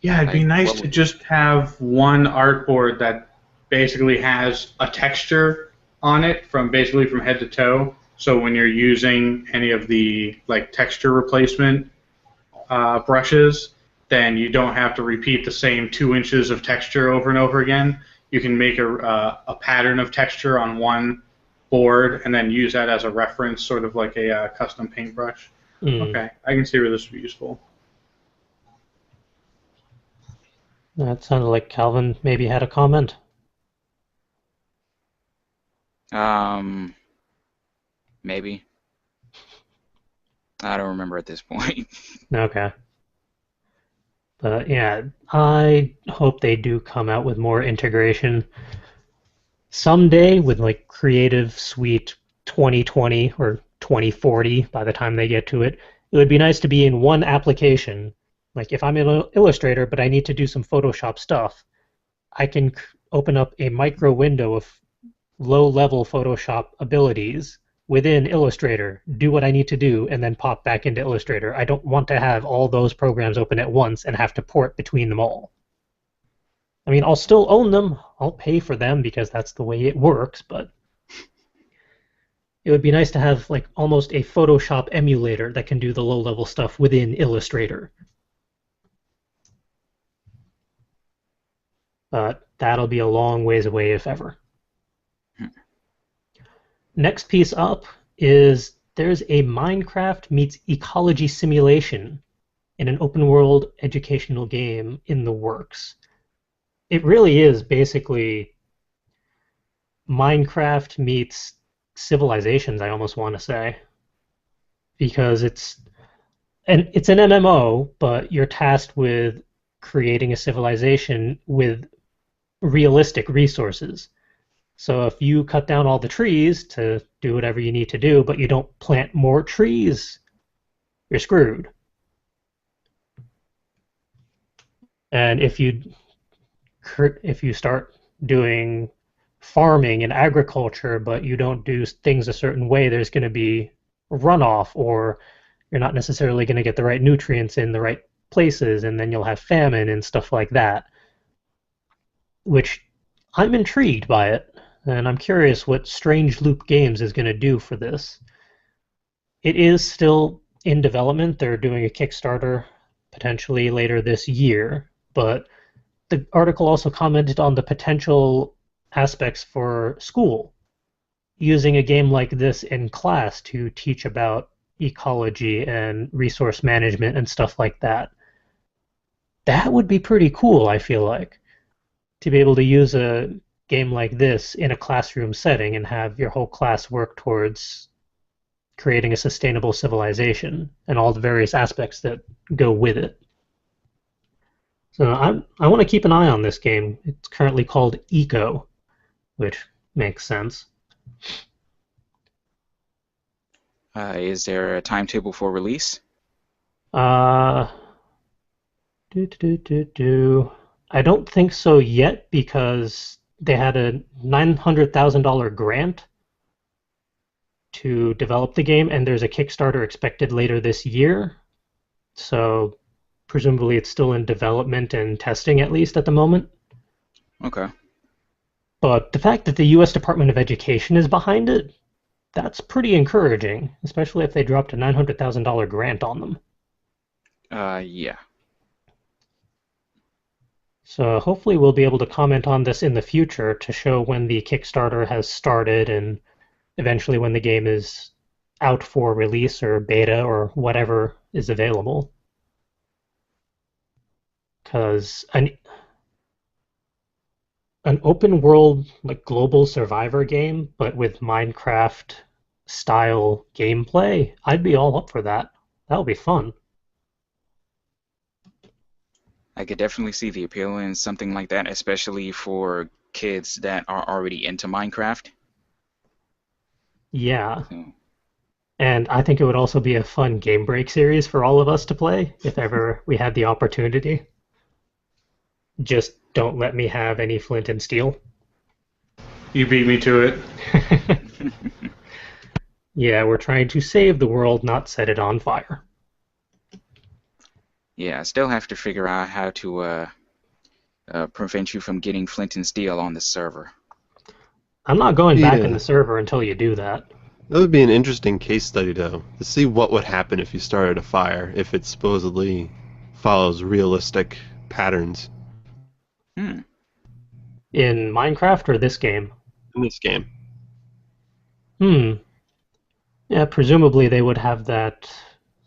Yeah, it'd be Like nice what to would just have one artboard that basically has a texture on it from basically from head to toe. So when you're using any of the like texture replacement brushes, then you don't have to repeat the same 2 inches of texture over and over again. You can make a pattern of texture on one board and then use that as a reference, sort of like a custom paintbrush. Mm. Okay, I can see where this would be useful. That sounded like Calvin maybe had a comment. um maybe. I don't remember at this point. Okay. But yeah, I hope they do come out with more integration someday with like Creative Suite 2020 or 2040 by the time they get to it. It would be nice to be in one application. Like if I'm in Illustrator but I need to do some Photoshop stuff, I can open up a micro window of low-level Photoshop abilities within Illustrator, do what I need to do, and then pop back into Illustrator. I don't want to have all those programs open at once and have to port between them all. I mean, I'll still own them. I'll pay for them because that's the way it works, but it would be nice to have like almost a Photoshop emulator that can do the low-level stuff within Illustrator. But that'll be a long ways away if ever. Next piece up is there's a Minecraft meets ecology simulation in an open world educational game in the works. It really is basically Minecraft meets civilizations, I almost want to say. Because it's an MMO, but you're tasked with creating a civilization with realistic resources. So if you cut down all the trees to do whatever you need to do, but you don't plant more trees, you're screwed. And if you start doing farming and agriculture, but you don't do things a certain way, there's going to be runoff, or you're not necessarily going to get the right nutrients in the right places, and then you'll have famine and stuff like that. Which I'm intrigued by it, and I'm curious what Strange Loop Games is going to do for this. It is still in development. They're doing a Kickstarter potentially later this year, but the article also commented on the potential aspects for school, using a game like this in class to teach about ecology and resource management and stuff like that. That would be pretty cool, I feel like, to be able to use a game like this in a classroom setting and have your whole class work towards creating a sustainable civilization and all the various aspects that go with it. So I want to keep an eye on this game. It's currently called Eco, which makes sense. Is there a timetable for release? Uh, I don't think so yet because they had a $900,000 grant to develop the game, and there's a Kickstarter expected later this year. So presumably it's still in development and testing, at least at the moment. Okay. But the fact that the U.S. Department of Education is behind it, that's pretty encouraging, especially if they dropped a $900,000 grant on them. Yeah. So hopefully we'll be able to comment on this in the future to show when the Kickstarter has started and eventually when the game is out for release or beta or whatever is available. Because an open world like global survivor game, but with Minecraft style gameplay, I'd be all up for that. That would be fun. I could definitely see the appeal in something like that, especially for kids that are already into Minecraft. Yeah. So, And I think it would also be a fun game break series for all of us to play if ever we had the opportunity. Just don't let me have any flint and steel. You beat me to it. Yeah, we're trying to save the world, not set it on fire. yeah, I still have to figure out how to prevent you from getting flint and steel on the server. I'm not going back in Yeah. the server until you do that. That would be an interesting case study, though, to see what would happen if you started a fire, if it supposedly follows realistic patterns Hmm. In Minecraft or this game? in this game. Hmm. Yeah, presumably they would have that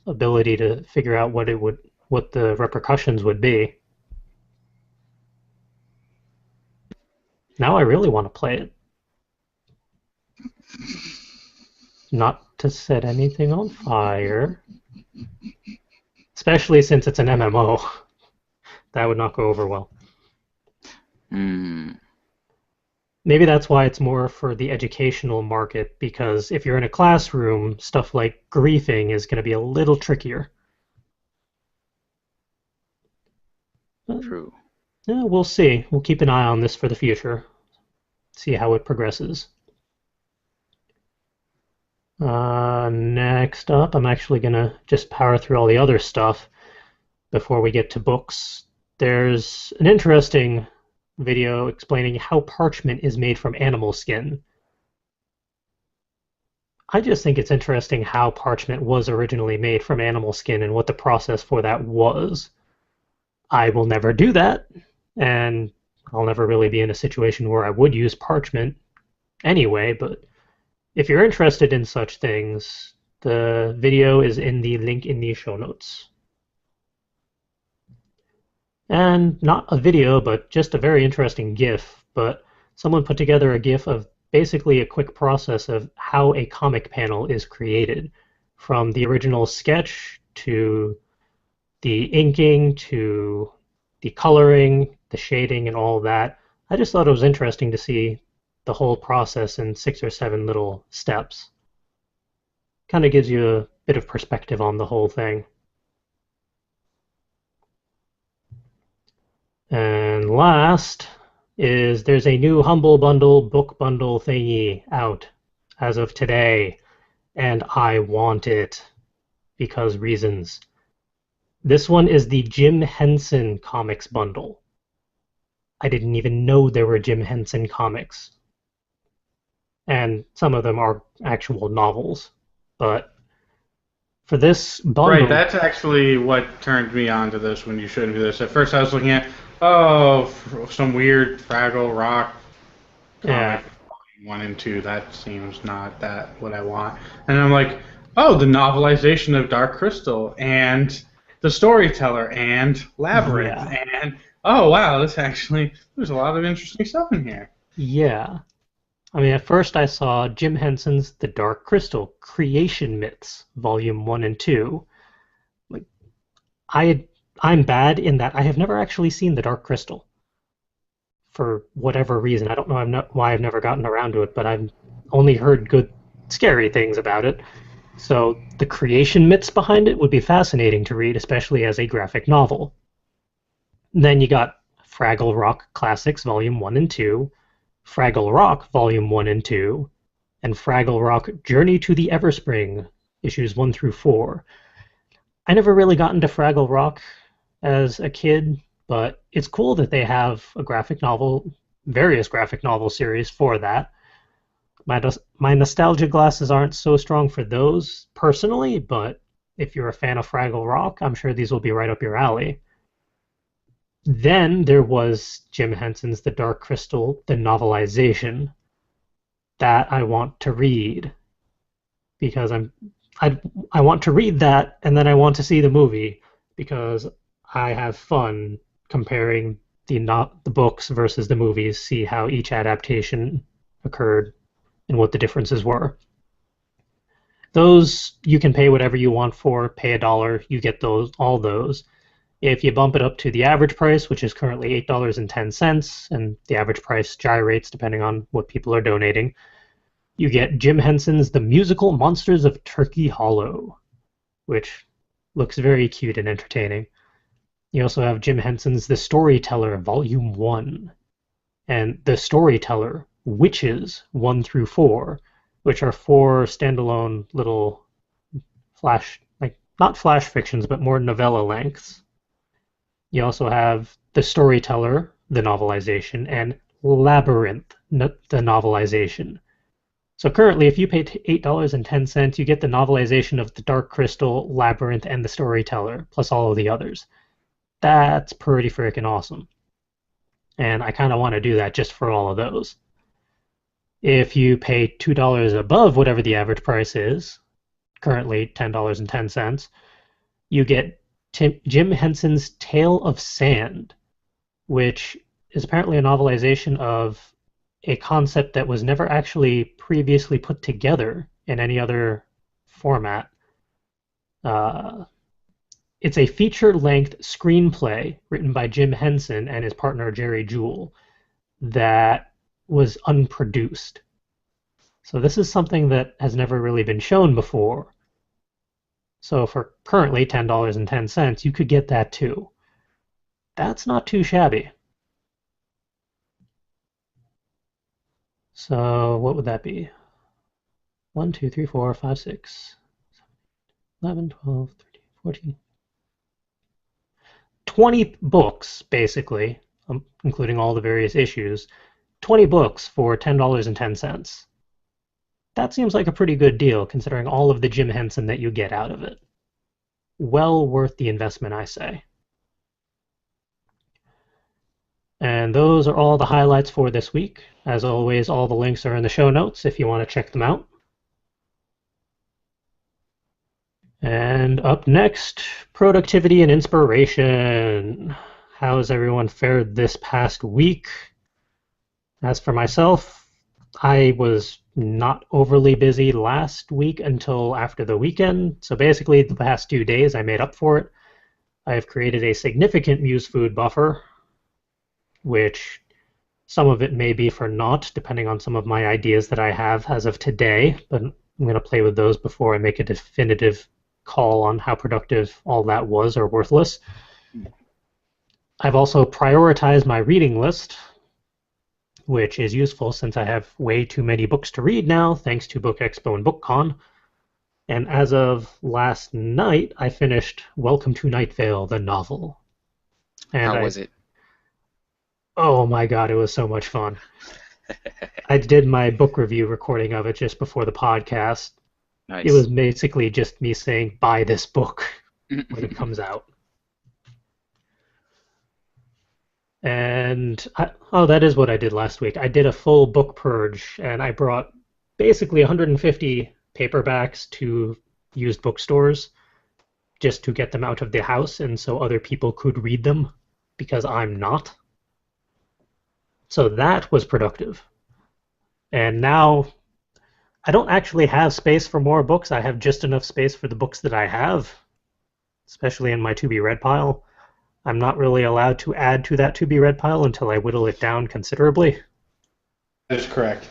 ability to figure out what the repercussions would be. Now I really want to play it. Not to set anything on fire. Especially since it's an MMO. That would not go over well. Hmm. Maybe that's why it's more for the educational market, because if you're in a classroom, stuff like griefing is going to be a little trickier. True. Yeah, we'll see. We'll keep an eye on this for the future. See how it progresses. Next up, I'm actually going to just power through all the other stuff before we get to books. There's an interesting video explaining how parchment is made from animal skin. I just think it's interesting how parchment was originally made from animal skin and what the process for that was. I will never do that, and I'll never really be in a situation where I would use parchment anyway, but if you're interested in such things, the video is in the link in the show notes. And not a video, but just a very interesting GIF. But someone put together a GIF of basically a quick process of how a comic panel is created, from the original sketch to the inking to the coloring, the shading, and all that. I just thought it was interesting to see the whole process in 6 or 7 little steps. Kind of gives you a bit of perspective on the whole thing. And last is there's a new Humble Bundle book bundle thingy out as of today, and I want it because reasons. This one is the Jim Henson Comics bundle. I didn't even know there were Jim Henson comics. And some of them are actual novels. But for this bundle... Right, that's actually what turned me on to this when you showed me this. At first I was looking at, some weird Fraggle Rock Yeah. comic, 1 and 2. That seems not that what I want. And I'm like, oh, the novelization of Dark Crystal and The Storyteller and Labyrinth. Yeah. And, oh, wow, there's a lot of interesting stuff in here. Yeah. I mean, at first I saw Jim Henson's The Dark Crystal, Creation Myths, Volume 1 and 2. Like, I'm bad in that I have never actually seen The Dark Crystal. For whatever reason. I don't know why I've never gotten around to it, but I've only heard good, scary things about it. So the creation myths behind it would be fascinating to read, especially as a graphic novel. Then you got Fraggle Rock Classics, Volume 1 and 2, Fraggle Rock, Volume 1 and 2, and Fraggle Rock Journey to the Everspring, Issues 1 through 4. I never really got into Fraggle Rock as a kid, but it's cool that they have a graphic novel, various graphic novel series for that. My nostalgia glasses aren't so strong for those personally, but if you're a fan of Fraggle Rock, I'm sure these will be right up your alley. Then there was Jim Henson's The Dark Crystal, the novelization, that I want to read because I I want to read that and then I want to see the movie because I have fun comparing the books versus the movies, see how each adaptation occurred and what the differences were. Those you can pay whatever you want for, pay $1, you get all those. If you bump it up to the average price, which is currently $8.10, and the average price gyrates depending on what people are donating, you get Jim Henson's The Musical Monsters of Turkey Hollow, which looks very cute and entertaining. You also have Jim Henson's The Storyteller, Volume 1, and The Storyteller, Witches 1 through 4, which are 4 standalone little not flash fictions, but more novella lengths. You also have The Storyteller, the novelization, and Labyrinth, the novelization. So currently, if you pay $8.10, you get the novelization of The Dark Crystal, Labyrinth, and The Storyteller, plus all of the others. That's pretty freaking awesome. And I kind of want to do that just for all of those. If you pay $2 above whatever the average price is, currently $10.10, you get Jim Henson's Tale of Sand, which is apparently a novelization of a concept that was never actually previously put together in any other format. It's a feature-length screenplay written by Jim Henson and his partner Jerry Jewell that was unproduced. So this is something that has never really been shown before. So for currently $10.10, you could get that too. That's not too shabby. So what would that be? 1, 2, 3, 4, 5, 6, 11, 12, 13, 14. 20 books, basically, including all the various issues. 20 books for $10.10. That seems like a pretty good deal, considering all of the Jim Henson that you get out of it. Well worth the investment, I say. And those are all the highlights for this week. As always, all the links are in the show notes if you want to check them out. And up next, productivity and inspiration. How has everyone fared this past week? As for myself, I was not overly busy last week until after the weekend. So basically, the past 2 days I made up for it. I have created a significant Muse food buffer, which some of it may be for naught, depending on some of my ideas that I have as of today. But I'm going to play with those before I make a definitive call on how productive all that was or worthless. I've also prioritized my reading list, which is useful since I have way too many books to read now, thanks to Book Expo and BookCon. And as of last night, I finished Welcome to Night Vale, the novel. And How was it? Oh my god, it was so much fun. I did my book review recording of it just before the podcast. Nice. It was basically just me saying, buy this book when it comes out. And, that is what I did last week. I did a full book purge, and I brought basically 150 paperbacks to used bookstores just to get them out of the house and so other people could read them, because I'm not. So that was productive. And now I don't actually have space for more books. I have just enough space for the books that I have, especially in my to-be-read pile. I'm not really allowed to add to that to-be-read pile until I whittle it down considerably. That is correct.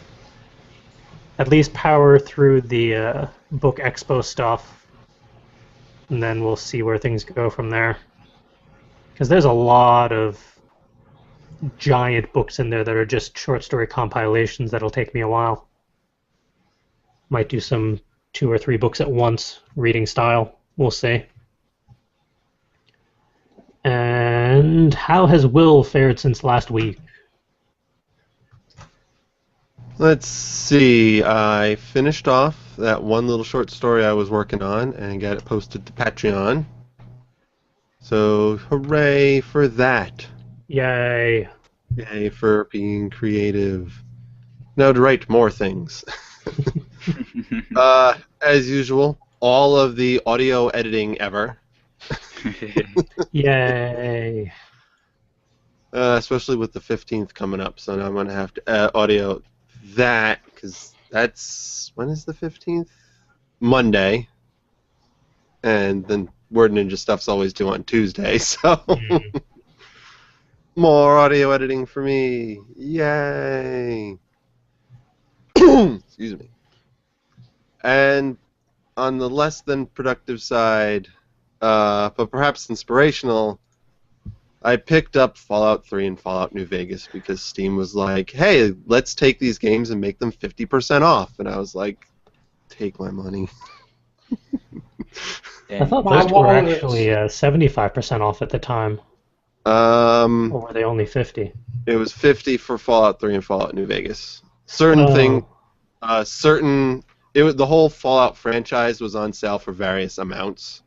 At least power through the Book Expo stuff, and then we'll see where things go from there. Because there's a lot of giant books in there that are just short story compilations that'll take me a while. Might do some 2 or 3 books at once reading style. We'll see. And how has Will fared since last week? Let's see. I finished off that one little short story I was working on and got it posted to Patreon. So, hooray for that. Yay. Yay for being creative. Now to write more things. As usual, all of the audio editing ever. Yay. Especially with the 15th coming up, so now I'm going to have to audio that, because that's... When is the 15th? Monday. And then Word Ninja stuff's always due on Tuesday, so... More audio editing for me. Yay! Excuse me. And on the less than productive side, but perhaps inspirational, I picked up Fallout 3 and Fallout New Vegas because Steam was like, hey, let's take these games and make them 50% off. And I was like, take my money. I thought those were actually 75% off at the time. Or were they only 50? It was 50 for Fallout 3 and Fallout New Vegas. The whole Fallout franchise was on sale for various amounts.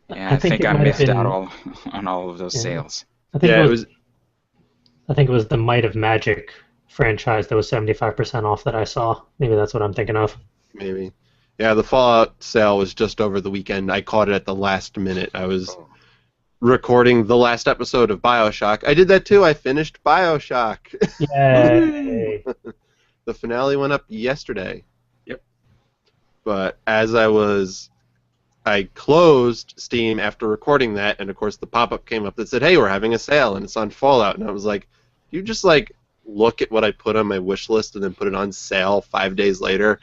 Yeah, I think I missed out on all of those sales. I think it was the Might of Magic franchise that was 75% off that I saw. Maybe that's what I'm thinking of. Maybe. Yeah, the Fallout sale was just over the weekend. I caught it at the last minute. I was recording the last episode of BioShock. I did that too. I finished BioShock. Yay! The finale went up yesterday. Yep. But as I closed Steam after recording that, and of course the pop-up came up that said, hey, we're having a sale, and it's on Fallout. And I was like, you just look at what I put on my wish list and then put it on sale 5 days later?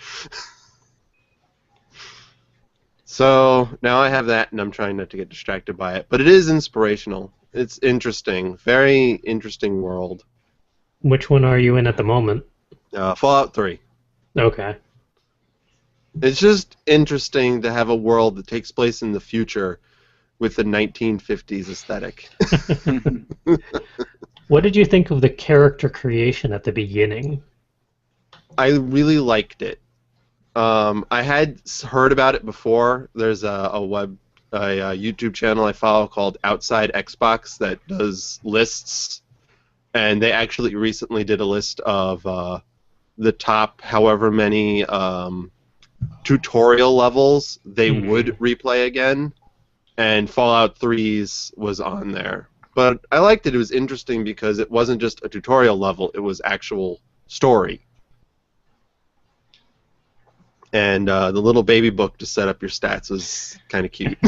So now I have that, and I'm trying not to get distracted by it. But it is inspirational. It's interesting. Very interesting world. Which one are you in at the moment? Fallout 3. Okay. It's just interesting to have a world that takes place in the future with the 1950s aesthetic. What did you think of the character creation at the beginning? I really liked it. I had heard about it before. There's a YouTube channel I follow called Outside Xbox that does lists, and they actually recently did a list of the top however many tutorial levels they would replay again, and Fallout 3's was on there. But I liked it. It was interesting because it wasn't just a tutorial level, it was actual story. And the little baby book to set up your stats was kind of cute.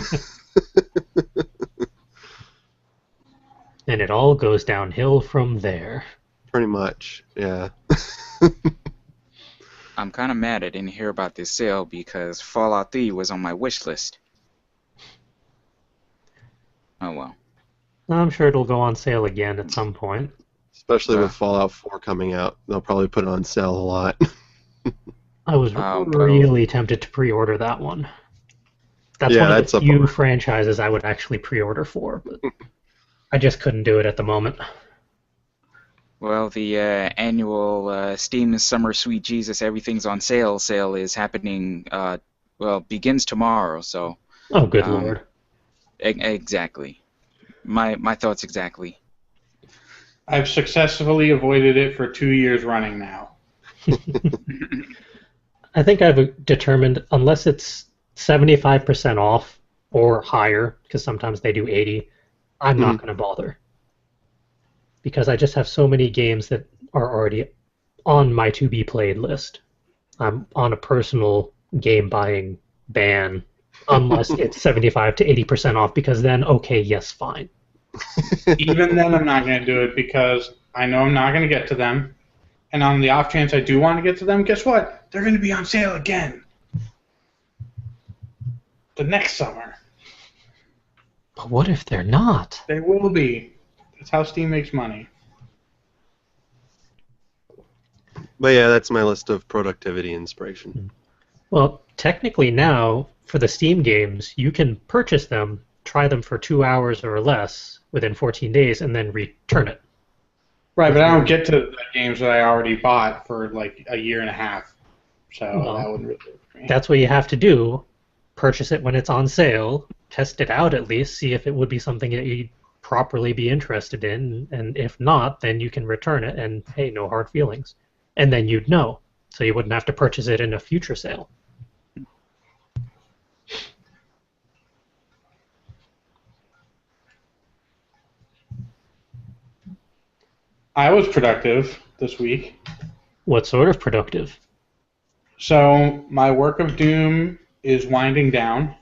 And it all goes downhill from there. Pretty much, yeah. I'm kind of mad I didn't hear about this sale because Fallout 3 was on my wish list. Oh well. I'm sure it'll go on sale again at some point. Especially with Fallout 4 coming out. They'll probably put it on sale a lot. I was really tempted to pre-order that one. That's one of the few franchises I would actually pre-order for, but I just couldn't do it at the moment. Well, the annual Steam Summer Sweet Jesus Everything's on Sale is happening, begins tomorrow, so... Oh, good lord. Exactly. My thoughts exactly. I've successfully avoided it for 2 years running now. I think I've determined, unless it's 75% off or higher, because sometimes they do 80, I'm not going to bother. Because I just have so many games that are already on my to-be-played list. I'm on a personal game-buying ban, unless it's 75 to 80% off, because then, okay, yes, fine. Even then, I'm not going to do it because I know I'm not going to get to them. And on the off chance I do want to get to them, guess what? They're going to be on sale again. The next summer. But what if they're not? They will be. That's how Steam makes money. But yeah, that's my list of productivity inspiration. Well, technically now, for the Steam games, you can purchase them try them for 2 hours or less within 14 days and then return it. Right, but I don't get to the games that I already bought for like a year and a half, so Well, that wouldn't really work for me. That's what you have to do. Purchase it when it's on sale, test it out at least, see if it would be something that you'd properly be interested in, and if not, then you can return it and, hey, no hard feelings. And then you'd know, so you wouldn't have to purchase it in a future sale. I was productive this week. What sort of productive? So my work of doom is winding down.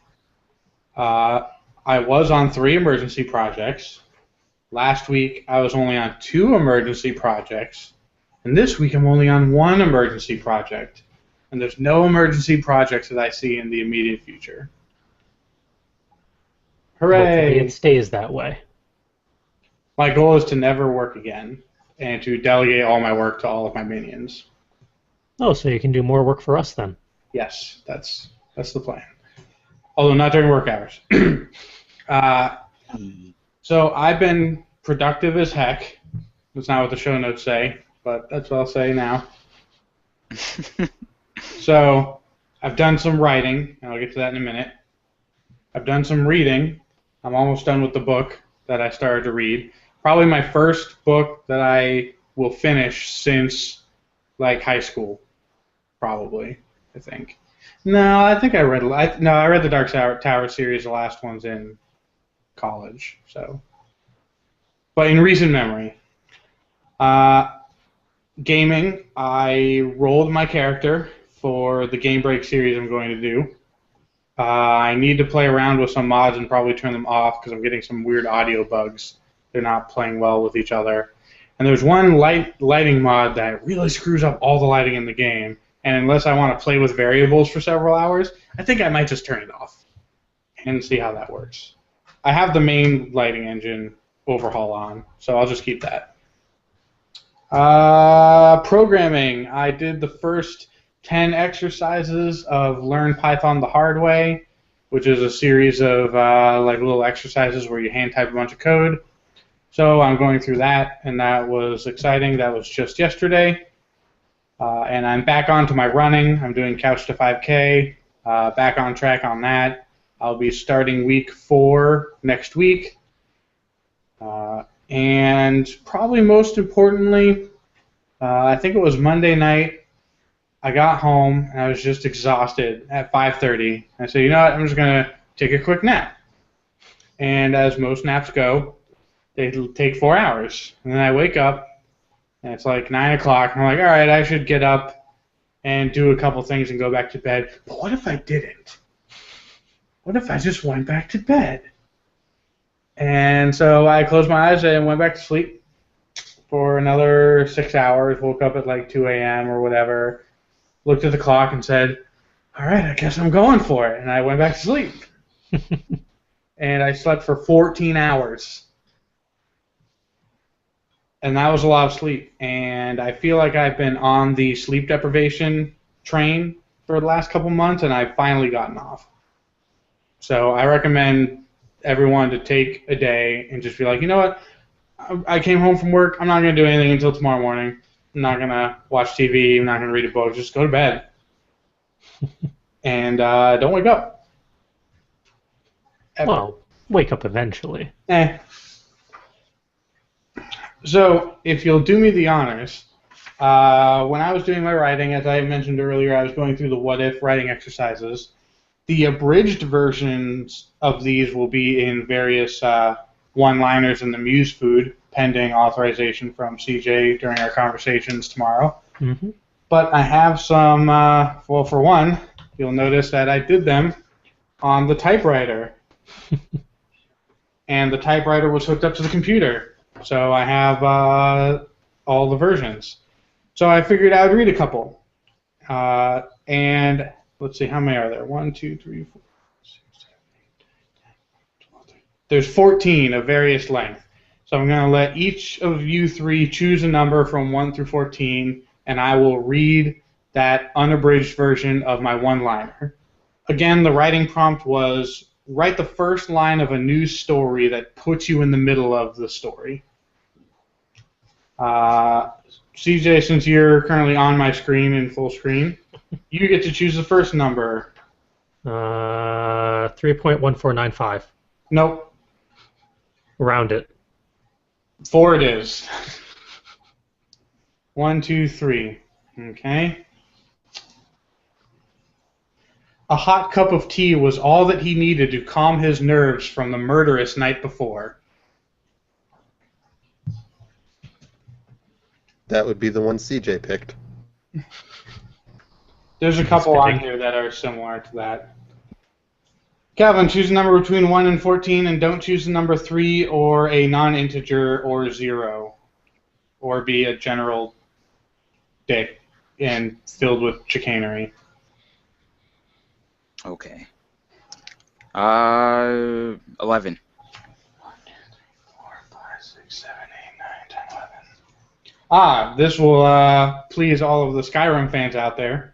I was on 3 emergency projects. Last week I was only on 2 emergency projects. And this week I'm only on 1 emergency project. And there's no emergency projects that I see in the immediate future. Hopefully Hooray! it stays that way. My goal is to never work again and to delegate all my work to all of my minions. Oh, so you can do more work for us then. Yes, that's the plan. Although not during work hours. So I've been productive as heck. That's not what the show notes say, but that's what I'll say now. So I've done some writing, and I'll get to that in a minute. I've done some reading. I'm almost done with the book that I started to read. Probably my first book that I will finish since like high school. Probably, I think. No, I think I read. I read the Dark Tower series. The last one's in college. So, but in recent memory, gaming. I rolled my character for the Game Break series I'm going to do. I need to play around with some mods and probably turn them off because I'm getting some weird audio bugs. They're not playing well with each other. And there's one lighting mod that really screws up all the lighting in the game. And unless I want to play with variables for several hours, I think I might just turn it off and see how that works. I have the main lighting engine overhaul on, so I'll just keep that. Programming. I did the first 10 exercises of Learn Python the Hard Way, which is a series of like little exercises where you hand type a bunch of code. So I'm going through that, and that was exciting. That was just yesterday. And I'm back onto my running. I'm doing Couch to 5K, back on track on that. I'll be starting week 4 next week. And probably most importantly, I think it was Monday night, I got home and I was just exhausted at 5:30. I said, you know what, I'm just going to take a quick nap. And as most naps go, they take 4 hours. And then I wake up, and it's like 9 o'clock, and I'm like, all right, I should get up and do a couple things and go back to bed. But what if I didn't? What if I just went back to bed? And so I closed my eyes and went back to sleep for another 6 hours, woke up at like 2 a.m. or whatever, looked at the clock and said, all right, I guess I'm going for it. And I went back to sleep. And I slept for 14 hours. And that was a lot of sleep. And I feel like I've been on the sleep deprivation train for the last couple months, and I've finally gotten off. So I recommend everyone to take a day and just be like, you know what? I came home from work. I'm not going to do anything until tomorrow morning. I'm not going to watch TV. I'm not going to read a book. Just go to bed. And don't wake up. Ever. Well, wake up eventually. So, if you'll do me the honors, when I was doing my writing, as I mentioned earlier, I was going through the what-if writing exercises. The abridged versions of these will be in various one-liners in the Muse food, pending authorization from CJ during our conversations tomorrow. Mm-hmm. But I have some, well, for one, you'll notice that I did them on the typewriter. And the typewriter was hooked up to the computer. So I have all the versions. So I figured I would read a couple. And let's see, how many are there? 1, 2, 3, 4, 6, 7, 8, 9, 10, 11, 12. There's 14 of various length. So I'm going to let each of you 3 choose a number from 1 through 14, and I will read that unabridged version of my one-liner. Again, the writing prompt was Write the first line of a news story that puts you in the middle of the story. CJ, since you're currently on my screen in full screen, you get to choose the first number. 3.1495. Nope. Round it. 4 it is. 1, 2, 3. Okay. A hot cup of tea was all that he needed to calm his nerves from the murderous night before. That would be the one CJ picked. There's a couple on here that are similar to that. Calvin, choose a number between 1 and 14, and don't choose the number 3 or a non-integer or 0. Or be a general dick and filled with chicanery. Okay. 11. 1, 2, 3, 4, 5, 6, 7, 8, 9, 10, 11. This will please all of the Skyrim fans out there.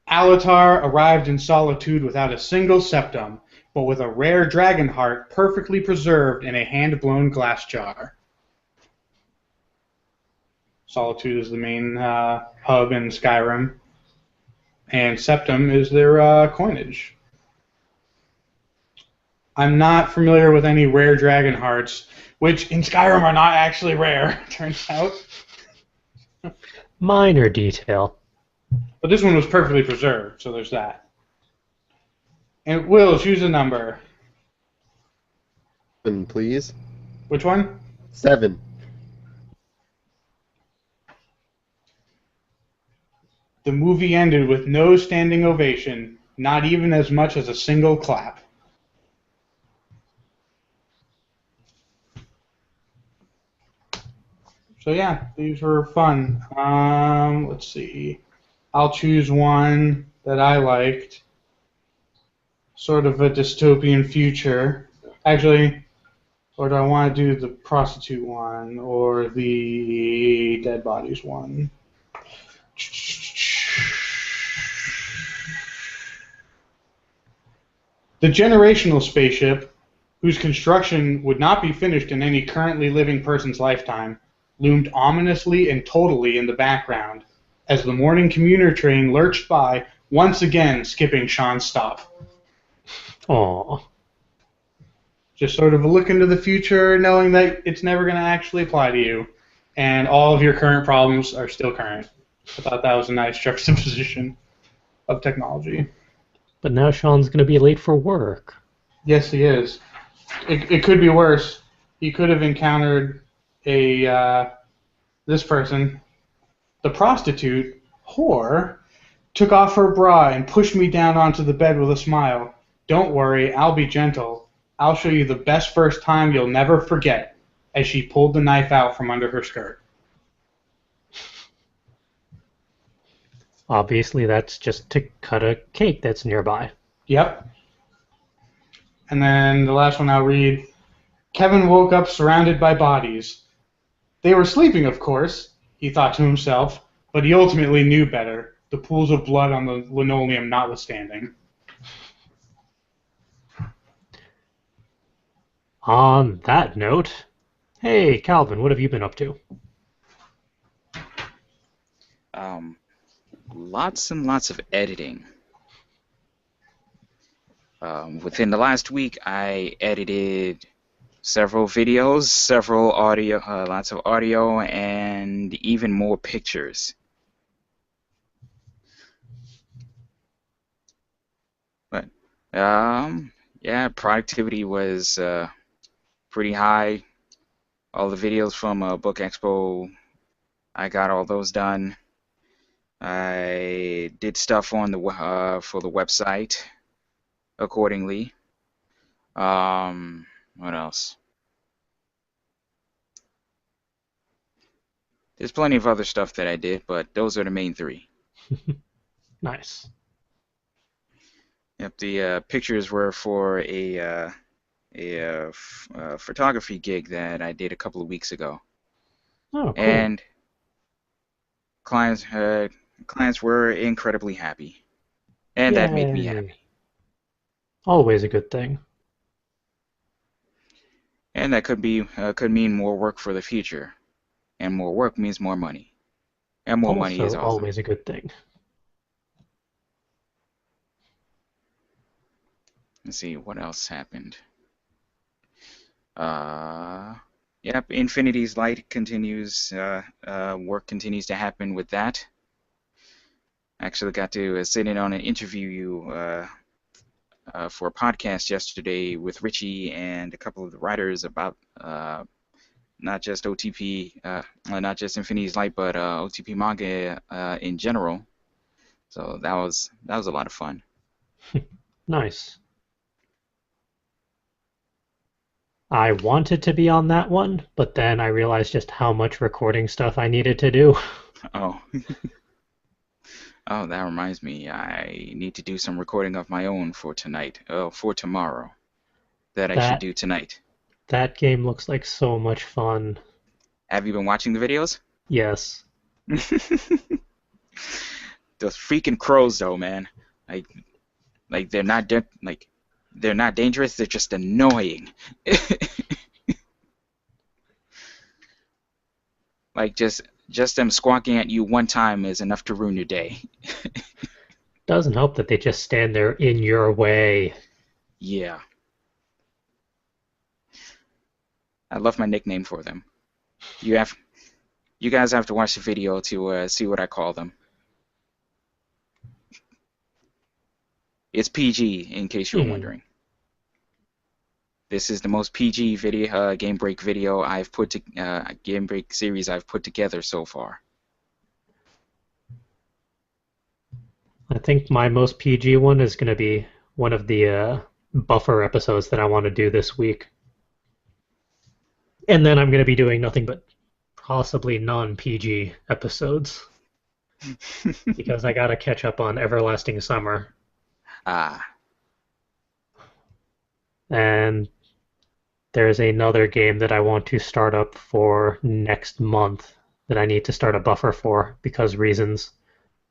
Alatar arrived in solitude without a single septum, but with a rare dragon heart perfectly preserved in a hand-blown glass jar. Solitude is the main hub in Skyrim, and septum is their coinage. I'm not familiar with any rare dragon hearts, which in Skyrim are not actually rare, turns out. Minor detail. But this one was perfectly preserved, so there's that. And Will, choose a number. 7, please. Which one? 7. The movie ended with no standing ovation, not even as much as a single clap. So yeah, these were fun. Let's see. I'll choose one that I liked. Sort of a dystopian future. Actually, or do I want to do the prostitute one or the dead bodies one? The generational spaceship, whose construction would not be finished in any currently living person's lifetime, loomed ominously and totally in the background as the morning commuter train lurched by, once again skipping Sean's stop. Aww. Just sort of a look into the future, knowing that it's never going to actually apply to you, and all of your current problems are still current. I thought that was a nice juxtaposition of technology. But now Sean's going to be late for work. Yes, he is. It could be worse. He could have encountered this person. The prostitute, whore, took off her bra and pushed me down onto the bed with a smile. Don't worry, I'll be gentle. I'll show you the best first time you'll never forget, as she pulled the knife out from under her skirt. Obviously, that's just to cut a cake that's nearby. Yep. And then the last one I'll read. Kevin woke up surrounded by bodies. They were sleeping, of course, he thought to himself, but he ultimately knew better, the pools of blood on the linoleum notwithstanding. On that note, hey, Calvin, what have you been up to? Lots and lots of editing. Within the last week, I edited several videos, several audio, lots of audio, and even more pictures. But yeah, productivity was pretty high. All the videos from Book Expo, I got all those done. I did stuff on the for the website accordingly. What else? There's plenty of other stuff that I did, but those are the main three. Nice. Yep, the pictures were for a photography gig that I did a couple of weeks ago. Oh, cool. And clients were incredibly happy, and that made me happy. Always a good thing. And that could mean more work for the future, and more work means more money, and more money is Also awesome. always a good thing. Let's see what else happened. Yep, Infinity's Light continues. Work continues to happen with that. Actually got to sit in on an interview for a podcast yesterday with Richie and a couple of the writers about not just OTP, not just Infinity's Light, but OTP manga in general. So that was a lot of fun. Nice. I wanted to be on that one, but then I realized just how much recording stuff I needed to do. Oh. Oh, that reminds me. I need to do some recording of my own for tonight. Oh, for tomorrow. That I should That do tonight. that game looks like so much fun. Have you been watching the videos? Yes. Those freaking crows, though, man. Like they're not they're not dangerous. They're just annoying. Like just them squawking at you one time is enough to ruin your day. Doesn't help that they just stand there in your way. Yeah. I love my nickname for them. You guys have to watch the video to see what I call them. It's PG, in case you were wondering. This is the most PG video, Game Break video Game Break series I've put together so far. I think my most PG one is going to be one of the buffer episodes that I want to do this week. And then I'm going to be doing nothing but possibly non-PG episodes. Because I got to catch up on Everlasting Summer. And there's another game that I want to start up for next month that I need to start a buffer for because reasons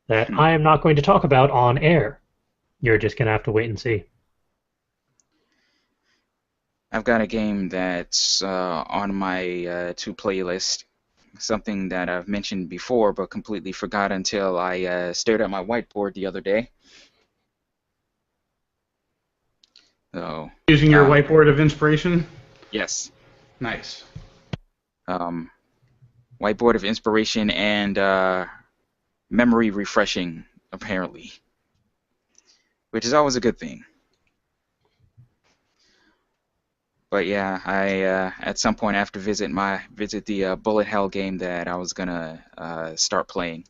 that I am not going to talk about on air. You're just going to have to wait and see. I've got a game that's on my to playlist, something that I've mentioned before but completely forgot until I stared at my whiteboard the other day. So, Using your whiteboard of inspiration? Yes. Nice. Whiteboard of inspiration and memory refreshing, apparently, which is always a good thing. But yeah, I at some point have to visit the Bullet Hell game that I was gonna start playing.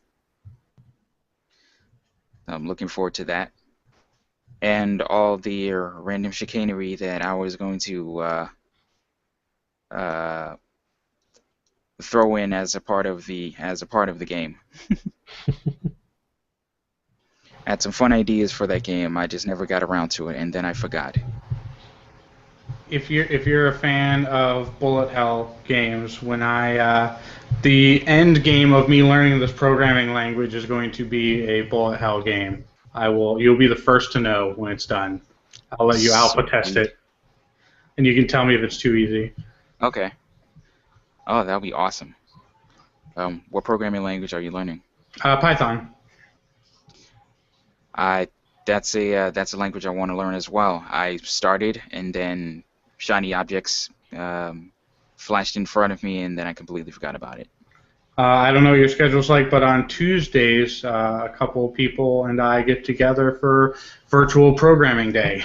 I'm looking forward to that, and all the random chicanery that I was going to throw in as a part of the game. I had some fun ideas for that game. I just never got around to it, and then I forgot. If you're a fan of bullet hell games, when the end game of me learning this programming language is going to be a bullet hell game. You'll be the first to know when it's done. I'll let you alpha test it, and you can tell me if it's too easy. Okay. Oh, that'll be awesome. What programming language are you learning? Python. That's a language I want to learn as well. I started, and then shiny objects flashed in front of me, and then I completely forgot about it. I don't know what your schedule's like, but on Tuesdays, a couple people and I get together for virtual programming day,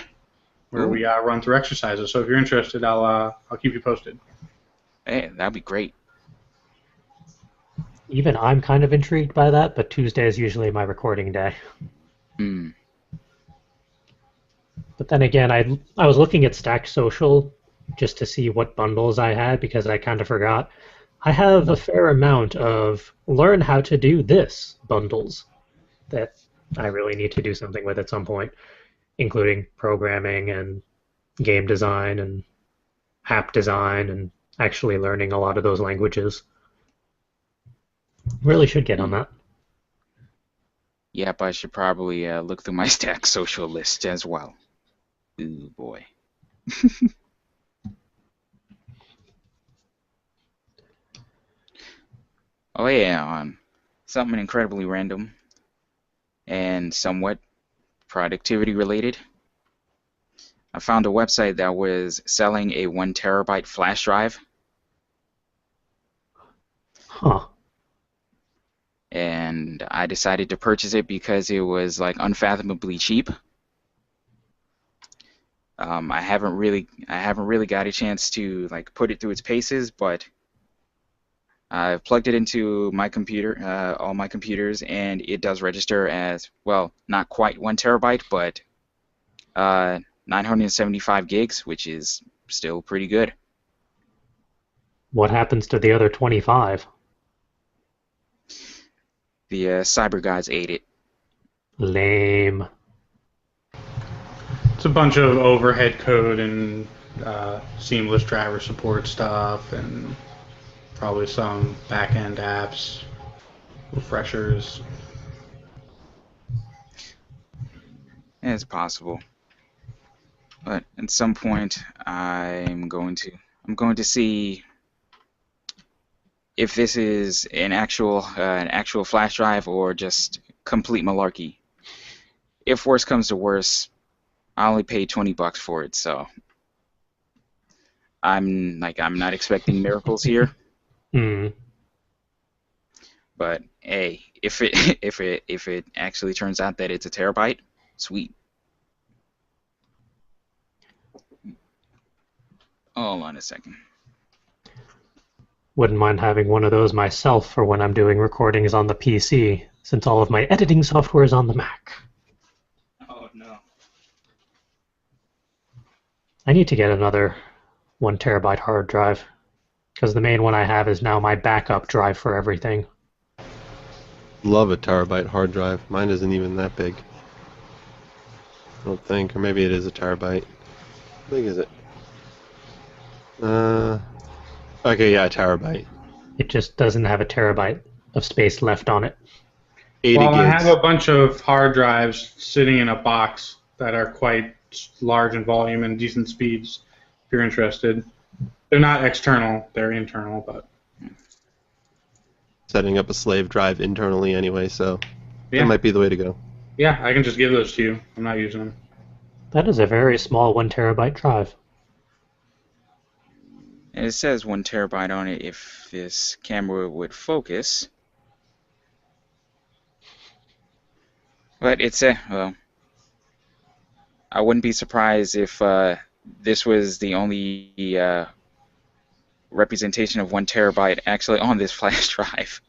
where we run through exercises. So if you're interested, I'll keep you posted. Hey, that'd be great. Even I'm kind of intrigued by that, but Tuesday is usually my recording day. But then again, I was looking at Stack Social just to see what bundles I had because I kind of forgot. I have a fair amount of learn how to do this bundles that I really need to do something with at some point, including programming and game design and app design and actually learning a lot of those languages. Really should get on that. Yep, I should probably look through my Stack Social list as well. Ooh boy. Oh yeah, something incredibly random and somewhat productivity related. I found a website that was selling a 1 terabyte flash drive, Huh. and I decided to purchase it because it was like unfathomably cheap. I haven't really got a chance to like put it through its paces, but I've plugged it into my computer, all my computers, and it does register as, well, not quite 1 terabyte, but 975 gigs, which is still pretty good. What happens to the other 25? The cyber gods ate it. Lame. It's a bunch of overhead code and seamless driver support stuff, and probably some back-end apps, refreshers. It's possible, but at some point I'm going to see if this is an actual flash drive or just complete malarkey. If worse comes to worse, I only paid $20 for it, so I'm not expecting miracles here. Hmm. But hey, if it if it actually turns out that it's a terabyte, sweet. Hold on a second. Wouldn't mind having one of those myself for when I'm doing recordings on the PC, since all of my editing software is on the Mac. Oh no. I need to get another 1 terabyte hard drive, because the main one I have is now my backup drive for everything. Love a terabyte hard drive. Mine isn't even that big. I don't think, or maybe it is a terabyte. How big is it? Okay, yeah, a terabyte. It just doesn't have a terabyte of space left on it. 80 Well, I have gigs. a bunch of hard drives sitting in a box that are quite large in volume and decent speeds, if you're interested. They're not external, they're internal, but Setting up a slave drive internally anyway, so that yeah. might be the way to go. Yeah, I can just give those to you. I'm not using them. That is a very small 1 terabyte drive. And it says 1 terabyte on it if this camera would focus. But it's well, I wouldn't be surprised if this was the only representation of 1 terabyte actually on this flash drive.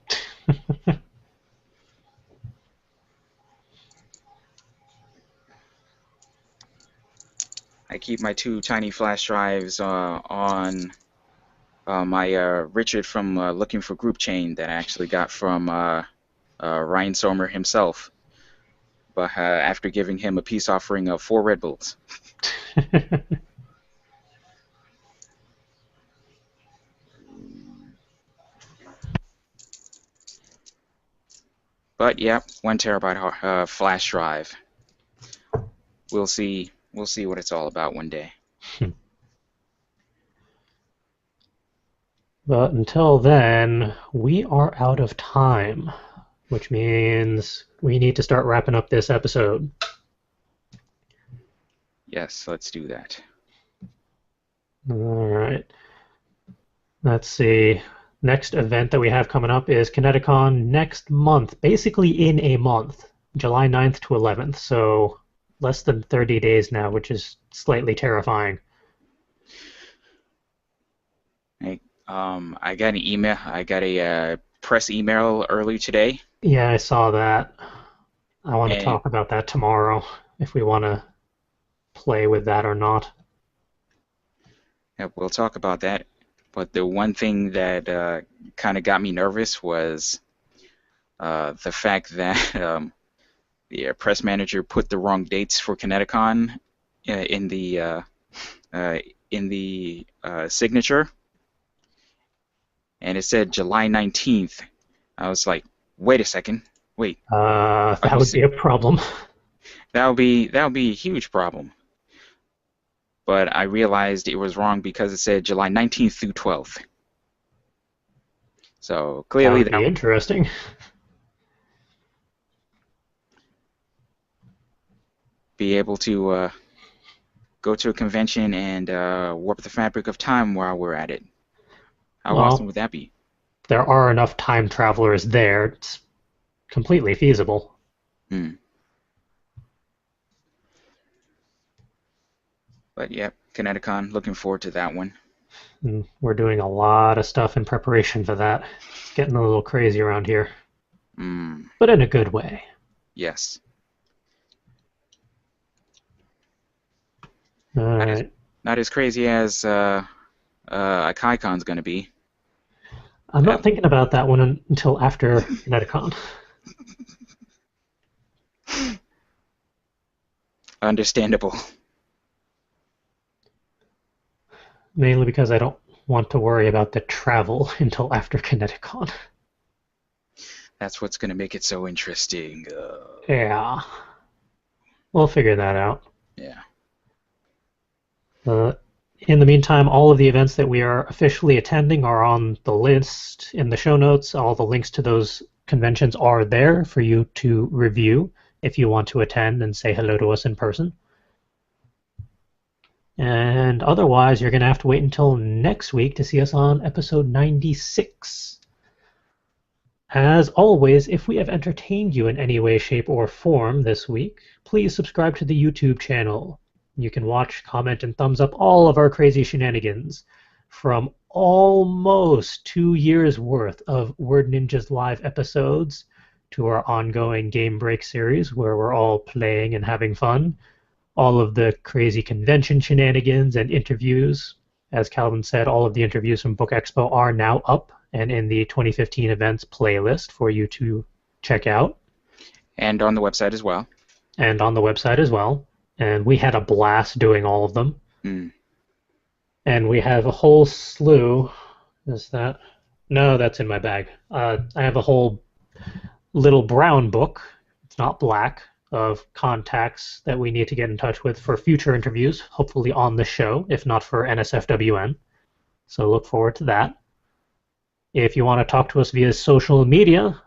I keep my 2 tiny flash drives on my Richard from Looking for Group chain that I actually got from Ryan Sommer himself, but after giving him a peace offering of 4 Red Bulls. But yeah, 1 terabyte flash drive. We'll see what it's all about one day. But until then, we are out of time, which means we need to start wrapping up this episode. Yes, let's do that. All right. Let's see. Next event that we have coming up is Kineticon next month, basically in a month, July 9th to 11th, so less than 30 days now, which is slightly terrifying. I got an email. I got a press email early today. Yeah, I saw that. I want to And talk about that tomorrow, if we want to play with that or not. yeah, we'll talk about that. But the one thing that kind of got me nervous was the fact that the press manager put the wrong dates for Kineticon in the signature, and it said July 19th. I was like, wait a second, wait. That would be a problem. That would be a huge problem. but I realized it was wrong because it said July 19th through 12th. So That clearly would that be interesting. be able to go to a convention and warp the fabric of time while we're at it. How awesome Well, would that be? there are enough time travelers there. It's completely feasible. Hmm. But yep, Kineticon, looking forward to that one. And we're doing a lot of stuff in preparation for that. It's getting a little crazy around here, Hmm. but in a good way. Yes. All Not as right. not as crazy as KaiCon's gonna be. I'm That, not thinking about that one until after Kineticon. understandable. Mainly because I don't want to worry about the travel until after Kineticon. That's what's gonna make it so interesting. Yeah. We'll figure that out. Yeah. Uh, in the meantime, all of the events that we are officially attending are on the list in the show notes. All the links to those conventions are there for you to review if you want to attend and say hello to us in person. And otherwise, you're going to have to wait until next week to see us on episode 96. As always, if we have entertained you in any way, shape, or form this week, please subscribe to the YouTube channel. You can watch, comment, and thumbs up all of our crazy shenanigans from almost 2 years worth of Word Ninjas live episodes to our ongoing Game Break series where we're all playing and having fun, all of the crazy convention shenanigans and interviews. As Calvin said, all of the interviews from Book Expo are now up and in the 2015 events playlist for you to check out. And on the website as well. And on the website as well. And we had a blast doing all of them. Mm. And we have a whole slew. Is that? No, that's in my bag. I have a whole little brown book. It's not black, of contacts that we need to get in touch with for future interviews, hopefully on the show, if not for NSFWN. So look forward to that. If you want to talk to us via social media,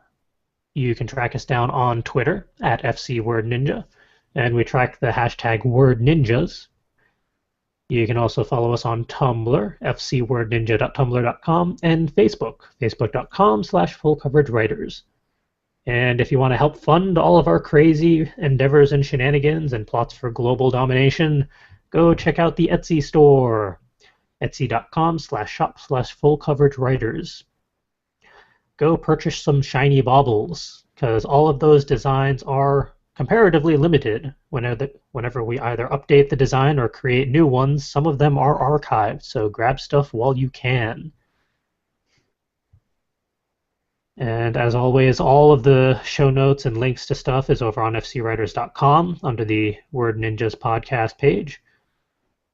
you can track us down on Twitter at FCWordNinja, and we track the hashtag WordNinjas. You can also follow us on Tumblr, fcwordninja.tumblr.com, and Facebook, facebook.com/fullcoveragewriters. And if you want to help fund all of our crazy endeavors and shenanigans and plots for global domination, go check out the Etsy store, etsy.com/shop/fullcoveragewriters. Go purchase some shiny baubles, because all of those designs are comparatively limited. Whenever we either update the design or create new ones, some of them are archived, so grab stuff while you can. And as always, all of the show notes and links to stuff is over on fcwriters.com under the Word Ninjas podcast page.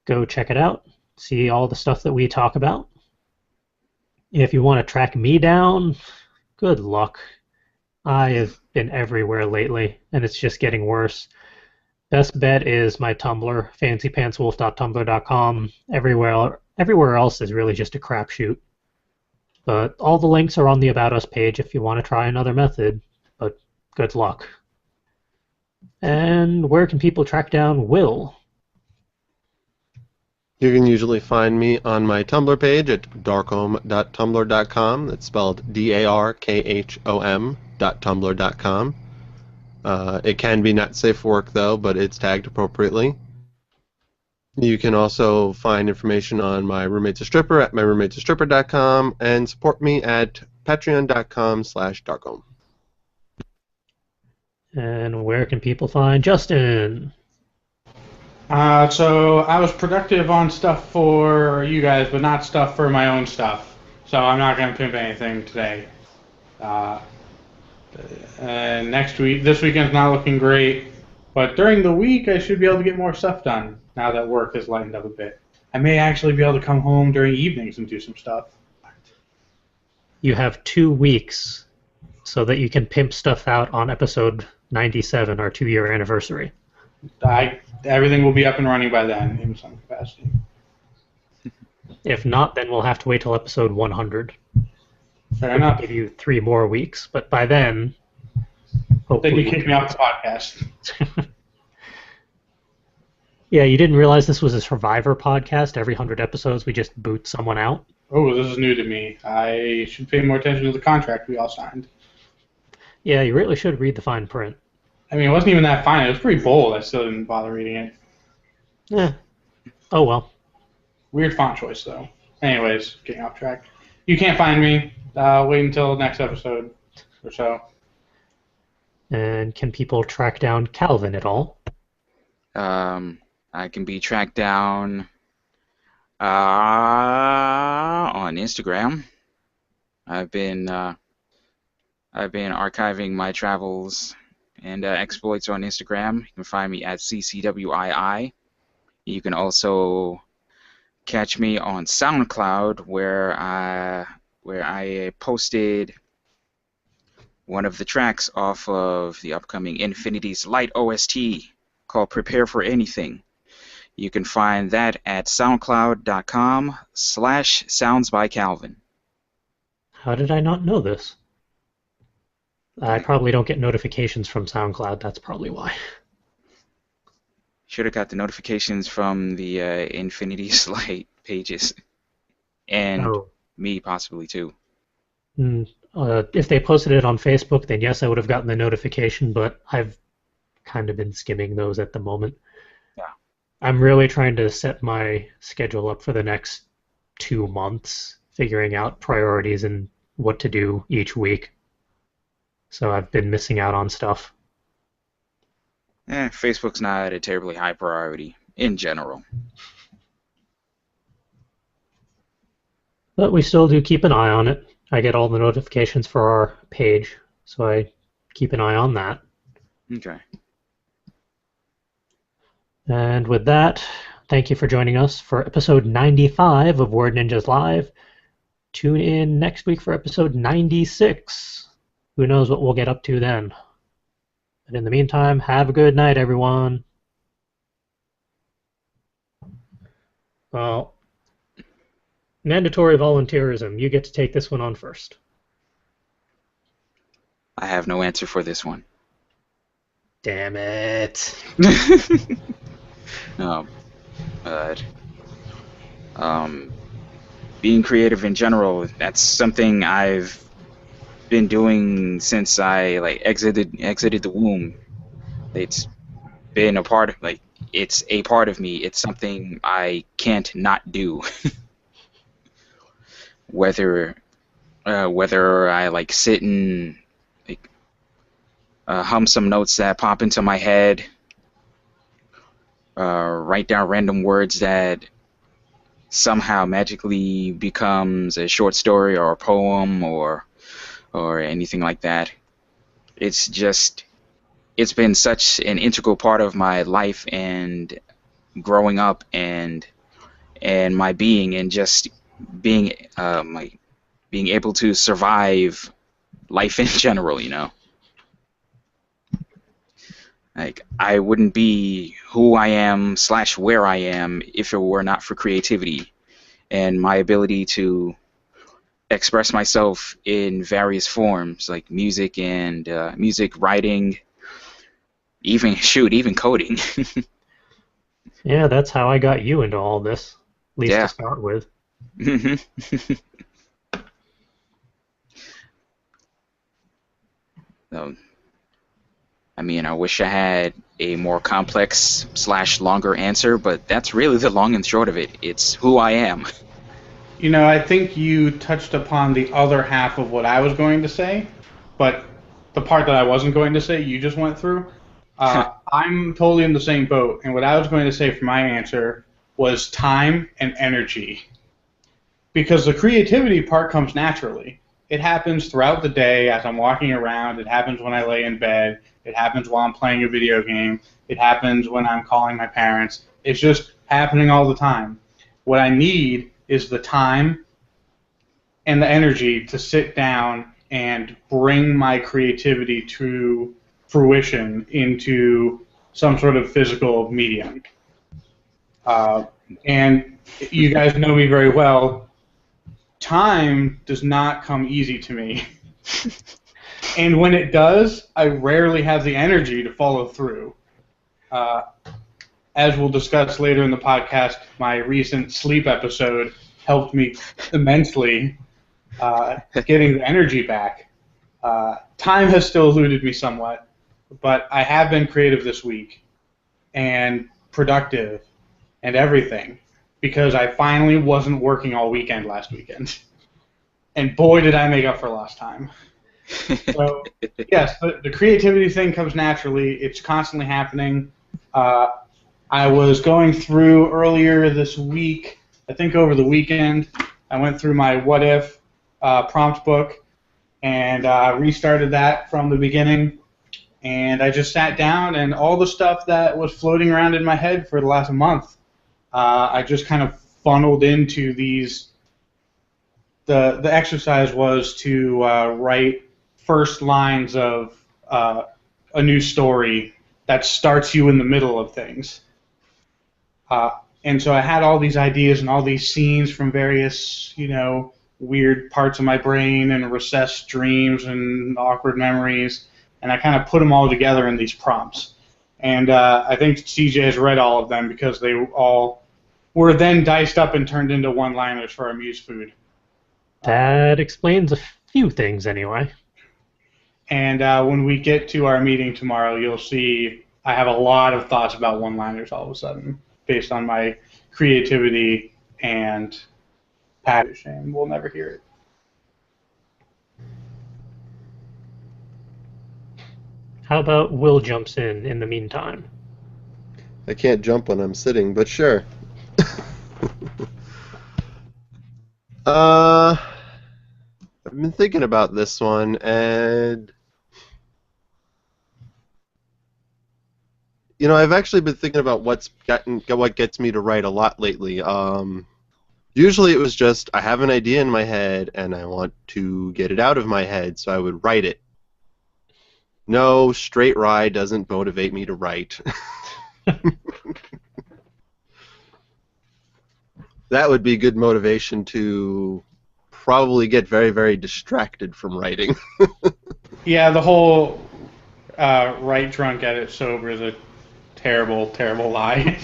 Go check it out. See all the stuff that we talk about. If you want to track me down, good luck. I have been everywhere lately, and it's just getting worse. Best bet is my Tumblr, fancypantswolf.tumblr.com. Everywhere else is really just a crapshoot. But all the links are on the About Us page if you want to try another method, but good luck. And where can people track down Will? You can usually find me on my Tumblr page at darkhom.tumblr.com. That's spelled DARKHOM.tumblr.com. It can be not safe for work, though, but it's tagged appropriately. You can also find information on my roommate's a stripper at myroommatesastripper.com and support me at patreon.com/darkhom. And where can people find Justin? So I was productive on stuff for you guys, but not stuff for my own stuff. So I'm not going to pimp anything today. This weekend's not looking great, but during the week I should be able to get more stuff done now that work has lightened up a bit. I may actually be able to come home during evenings and do some stuff. You have 2 weeks so that you can pimp stuff out on episode 97, our 2-year anniversary. Everything will be up and running by then in some capacity. If not, then we'll have to wait till episode 100, Fair which will enough. give you 3 more weeks. But by then, Then hopefully, you kick me off the podcast. Yeah, you didn't realize this was a Survivor podcast. Every 100 episodes, we just boot someone out. Oh, this is new to me. I should pay more attention to the contract we all signed. Yeah, you really should read the fine print. I mean, it wasn't even that fine. It was pretty bold. I still didn't bother reading it. Yeah. Oh well. Weird font choice, though. Anyways, getting off track. You can't find me. Wait until next episode or so. And can people track down Calvin at all? I can be tracked down on Instagram. I've been archiving my travels and exploits on Instagram. You can find me at CCWII. You can also catch me on SoundCloud, where I posted one of the tracks off of the upcoming Infinity's Light OST called Prepare for Anything. You can find that at soundcloud.com/soundsbycalvin. How did I not know this? I probably don't get notifications from SoundCloud. That's probably why. Should have got the notifications from the Infinity's Light pages. And me, possibly, too. If they posted it on Facebook, then yes, I would have gotten the notification, but I've kind of been skimming those at the moment. Yeah. I'm really trying to set my schedule up for the next 2 months, figuring out priorities and what to do each week. So I've been missing out on stuff. Facebook's not a terribly high priority in general. But we still do keep an eye on it. I get all the notifications for our page, so I keep an eye on that. Okay. And with that, thank you for joining us for episode 95 of Word Ninjas Live. Tune in next week for episode 96. Who knows what we'll get up to then. But in the meantime, have a good night, everyone. Well, mandatory volunteerism. You get to take this one on first. I have no answer for this one. Damn it. But being creative in general, that's something I've been doing since I exited the womb. It's been a part of it's a part of me. It's something I can't not do. whether I sit and hum some notes that pop into my head, write down random words that somehow magically becomes a short story or a poem or anything like that. It's been such an integral part of my life and growing up and my being, and just being being able to survive life in general, I wouldn't be who I am / where I am if it were not for creativity and my ability to express myself in various forms, like music and music writing, even coding. Yeah, that's how I got you into all this, at least to start with. So, I wish I had a more complex / longer answer, but that's really the long and short of it. It's who I am. I think you touched upon the other half of what I was going to say, but the part that I wasn't going to say, you just went through. I'm totally in the same boat, and what I was going to say for my answer was time and energy. Because the creativity part comes naturally. It happens throughout the day as I'm walking around. It happens when I lay in bed. It happens while I'm playing a video game. It happens when I'm calling my parents. It's just happening all the time. What I need is the time and the energy to sit down and bring my creativity to fruition into some sort of physical medium. And you guys know me very well. Time does not come easy to me. And when it does, I rarely have the energy to follow through. As we'll discuss later in the podcast, my recent sleep episode helped me immensely getting the energy back. Time has still eluded me somewhat, but I have been creative this week and productive and everything because I finally wasn't working all weekend last weekend. And boy, did I make up for lost time. So, yes, the creativity thing comes naturally. It's constantly happening. I was going through earlier this week, I think over the weekend, I went through my What If prompt book and restarted that from the beginning. And I just sat down and all the stuff that was floating around in my head for the last month, I just kind of funneled into these. The exercise was to write first lines of a new story that starts you in the middle of things. And so I had all these ideas and all these scenes from various, weird parts of my brain and recessed dreams and awkward memories, and I kind of put them all together in these prompts. And I think CJ has read all of them because they all were then diced up and turned into one-liners for our Muse food. That explains a few things, anyway. And when we get to our meeting tomorrow, you'll see I have a lot of thoughts about one-liners all of a sudden, based on my creativity and passion, and we'll never hear it. How about Will jumps in the meantime? I can't jump when I'm sitting, but sure. I've been thinking about this one, and I've actually been thinking about what gets me to write a lot lately. Usually it was just I have an idea in my head and I want to get it out of my head, so I would write it. No, straight ride doesn't motivate me to write. That would be good motivation to probably get very, very distracted from writing. Yeah, the whole write drunk, edit sober is a terrible, terrible lie.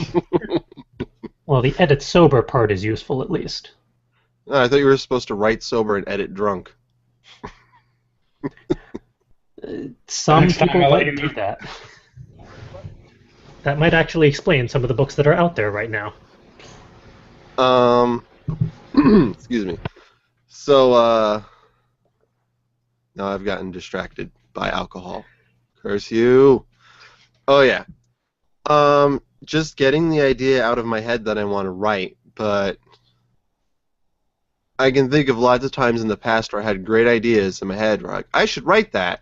Well, the edit sober part is useful, at least. I thought you were supposed to write sober and edit drunk. Some Next time people I'll let might you do know. that. That might actually explain some of the books that are out there right now. Excuse me. So, now I've gotten distracted by alcohol. Curse you. Oh, yeah. Just getting the idea out of my head that I want to write, but I can think of lots of times in the past where I had great ideas in my head where I should write that,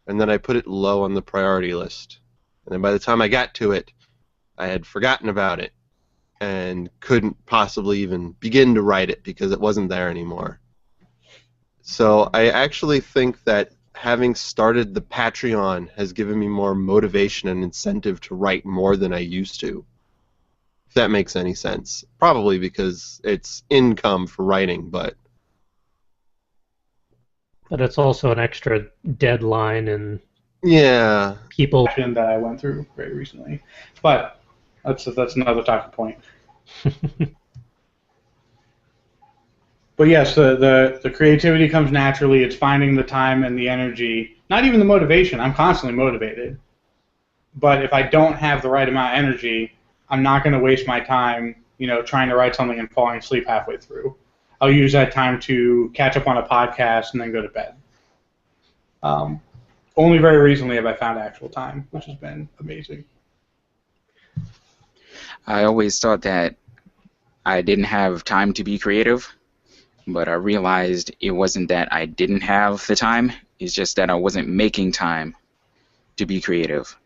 and then I put it low on the priority list. And then by the time I got to it, I had forgotten about it and couldn't possibly even begin to write it because it wasn't there anymore. So I actually think that having started the Patreon has given me more motivation and incentive to write more than I used to. If that makes any sense. Probably because it's income for writing, but it's also an extra deadline and yeah. people. That I went through very recently, but that's another talking point. But yes, the creativity comes naturally. It's finding the time and the energy, not even the motivation. I'm constantly motivated. But if I don't have the right amount of energy, I'm not going to waste my time, trying to write something and falling asleep halfway through. I'll use that time to catch up on a podcast and then go to bed. Only very recently have I found actual time, which has been amazing. I always thought that I didn't have time to be creative, but I realized it wasn't that I didn't have the time, it's just that I wasn't making time to be creative.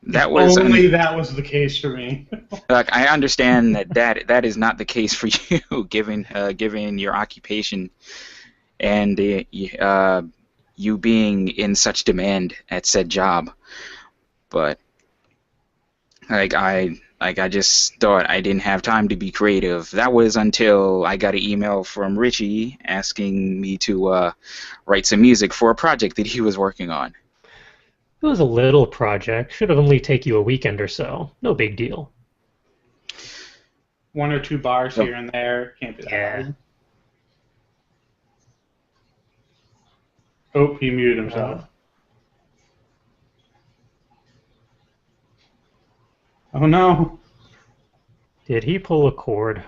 That was that was the case for me. like I understand that is not the case for you, given your occupation and you being in such demand at said job. But I just thought I didn't have time to be creative. That was until I got an email from Richie asking me to write some music for a project that he was working on. It was a little project. Should have only take you a weekend or so. No big deal. 1 or 2 bars So here and there. Can't be that Yeah. hard. Oh, he muted Uh, himself. Oh no. did he pull a cord?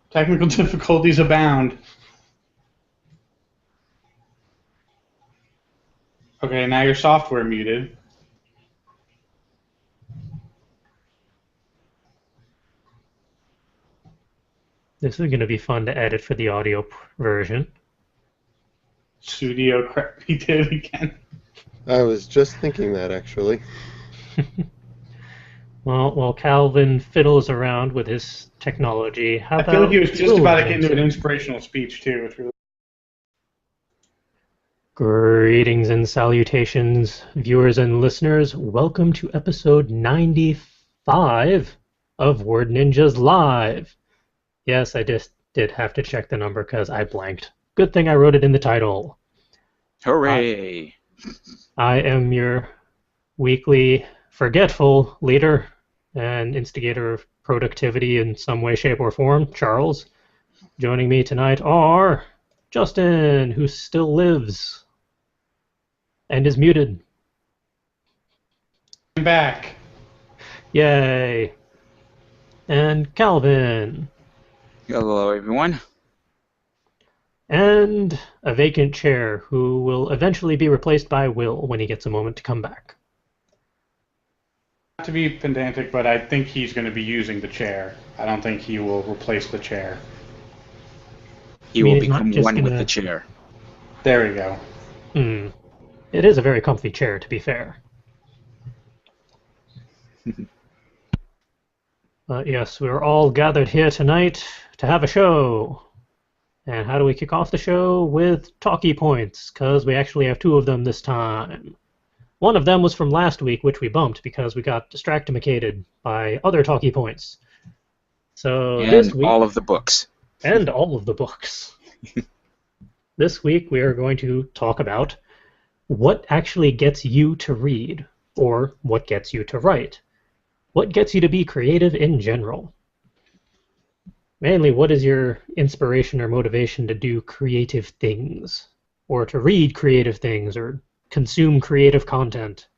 Technical difficulties abound. Okay, now your software muted. This is going to be fun to edit for the audio version. Studio crap. He did it again. I was just thinking that, actually. Well, while Calvin fiddles around with his technology, how I feel like about he was just Will about to get into an mention- inspirational speech too. It's really Greetings and salutations, viewers and listeners. Welcome to episode 95 of Word Ninjas Live. Yes, I just did have to check the number because I blanked. Good thing I wrote it in the title. hooray! I am your weekly forgetful leader and instigator of productivity in some way, shape, or form, Charles. Joining me tonight are Justin, who still lives and is muted. back. Yay! And Calvin. Hello, everyone. And a vacant chair who will eventually be replaced by Will when he gets a moment to come back. Not to be pedantic, but I think he's going to be using the chair. I don't think he will replace the chair. He I mean, will he's not become just one with gonna- the chair. There we go. It is a very comfy chair, to be fair. But yes, we're all gathered here tonight to have a show. And how do we kick off the show? With talkie points, because we actually have 2 of them this time. One of them was from last week, which we bumped because we got distractimated by other talkie points. So And this week, all of the books. and all of the books. This week we are going to talk about what actually gets you to read, or what gets you to write. What gets you to be creative in general? Mainly, what is your inspiration or motivation to do creative things, or to read creative things, or consume creative content?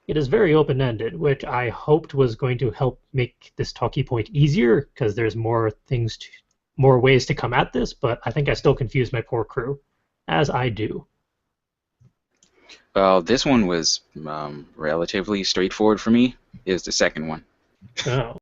It is very open-ended, which I hoped was going to help make this talkie point easier, because there's more ways to come at this, but I think I still confused my poor crew, as I do. Well, this one was relatively straightforward for me. Is the second one. Oh.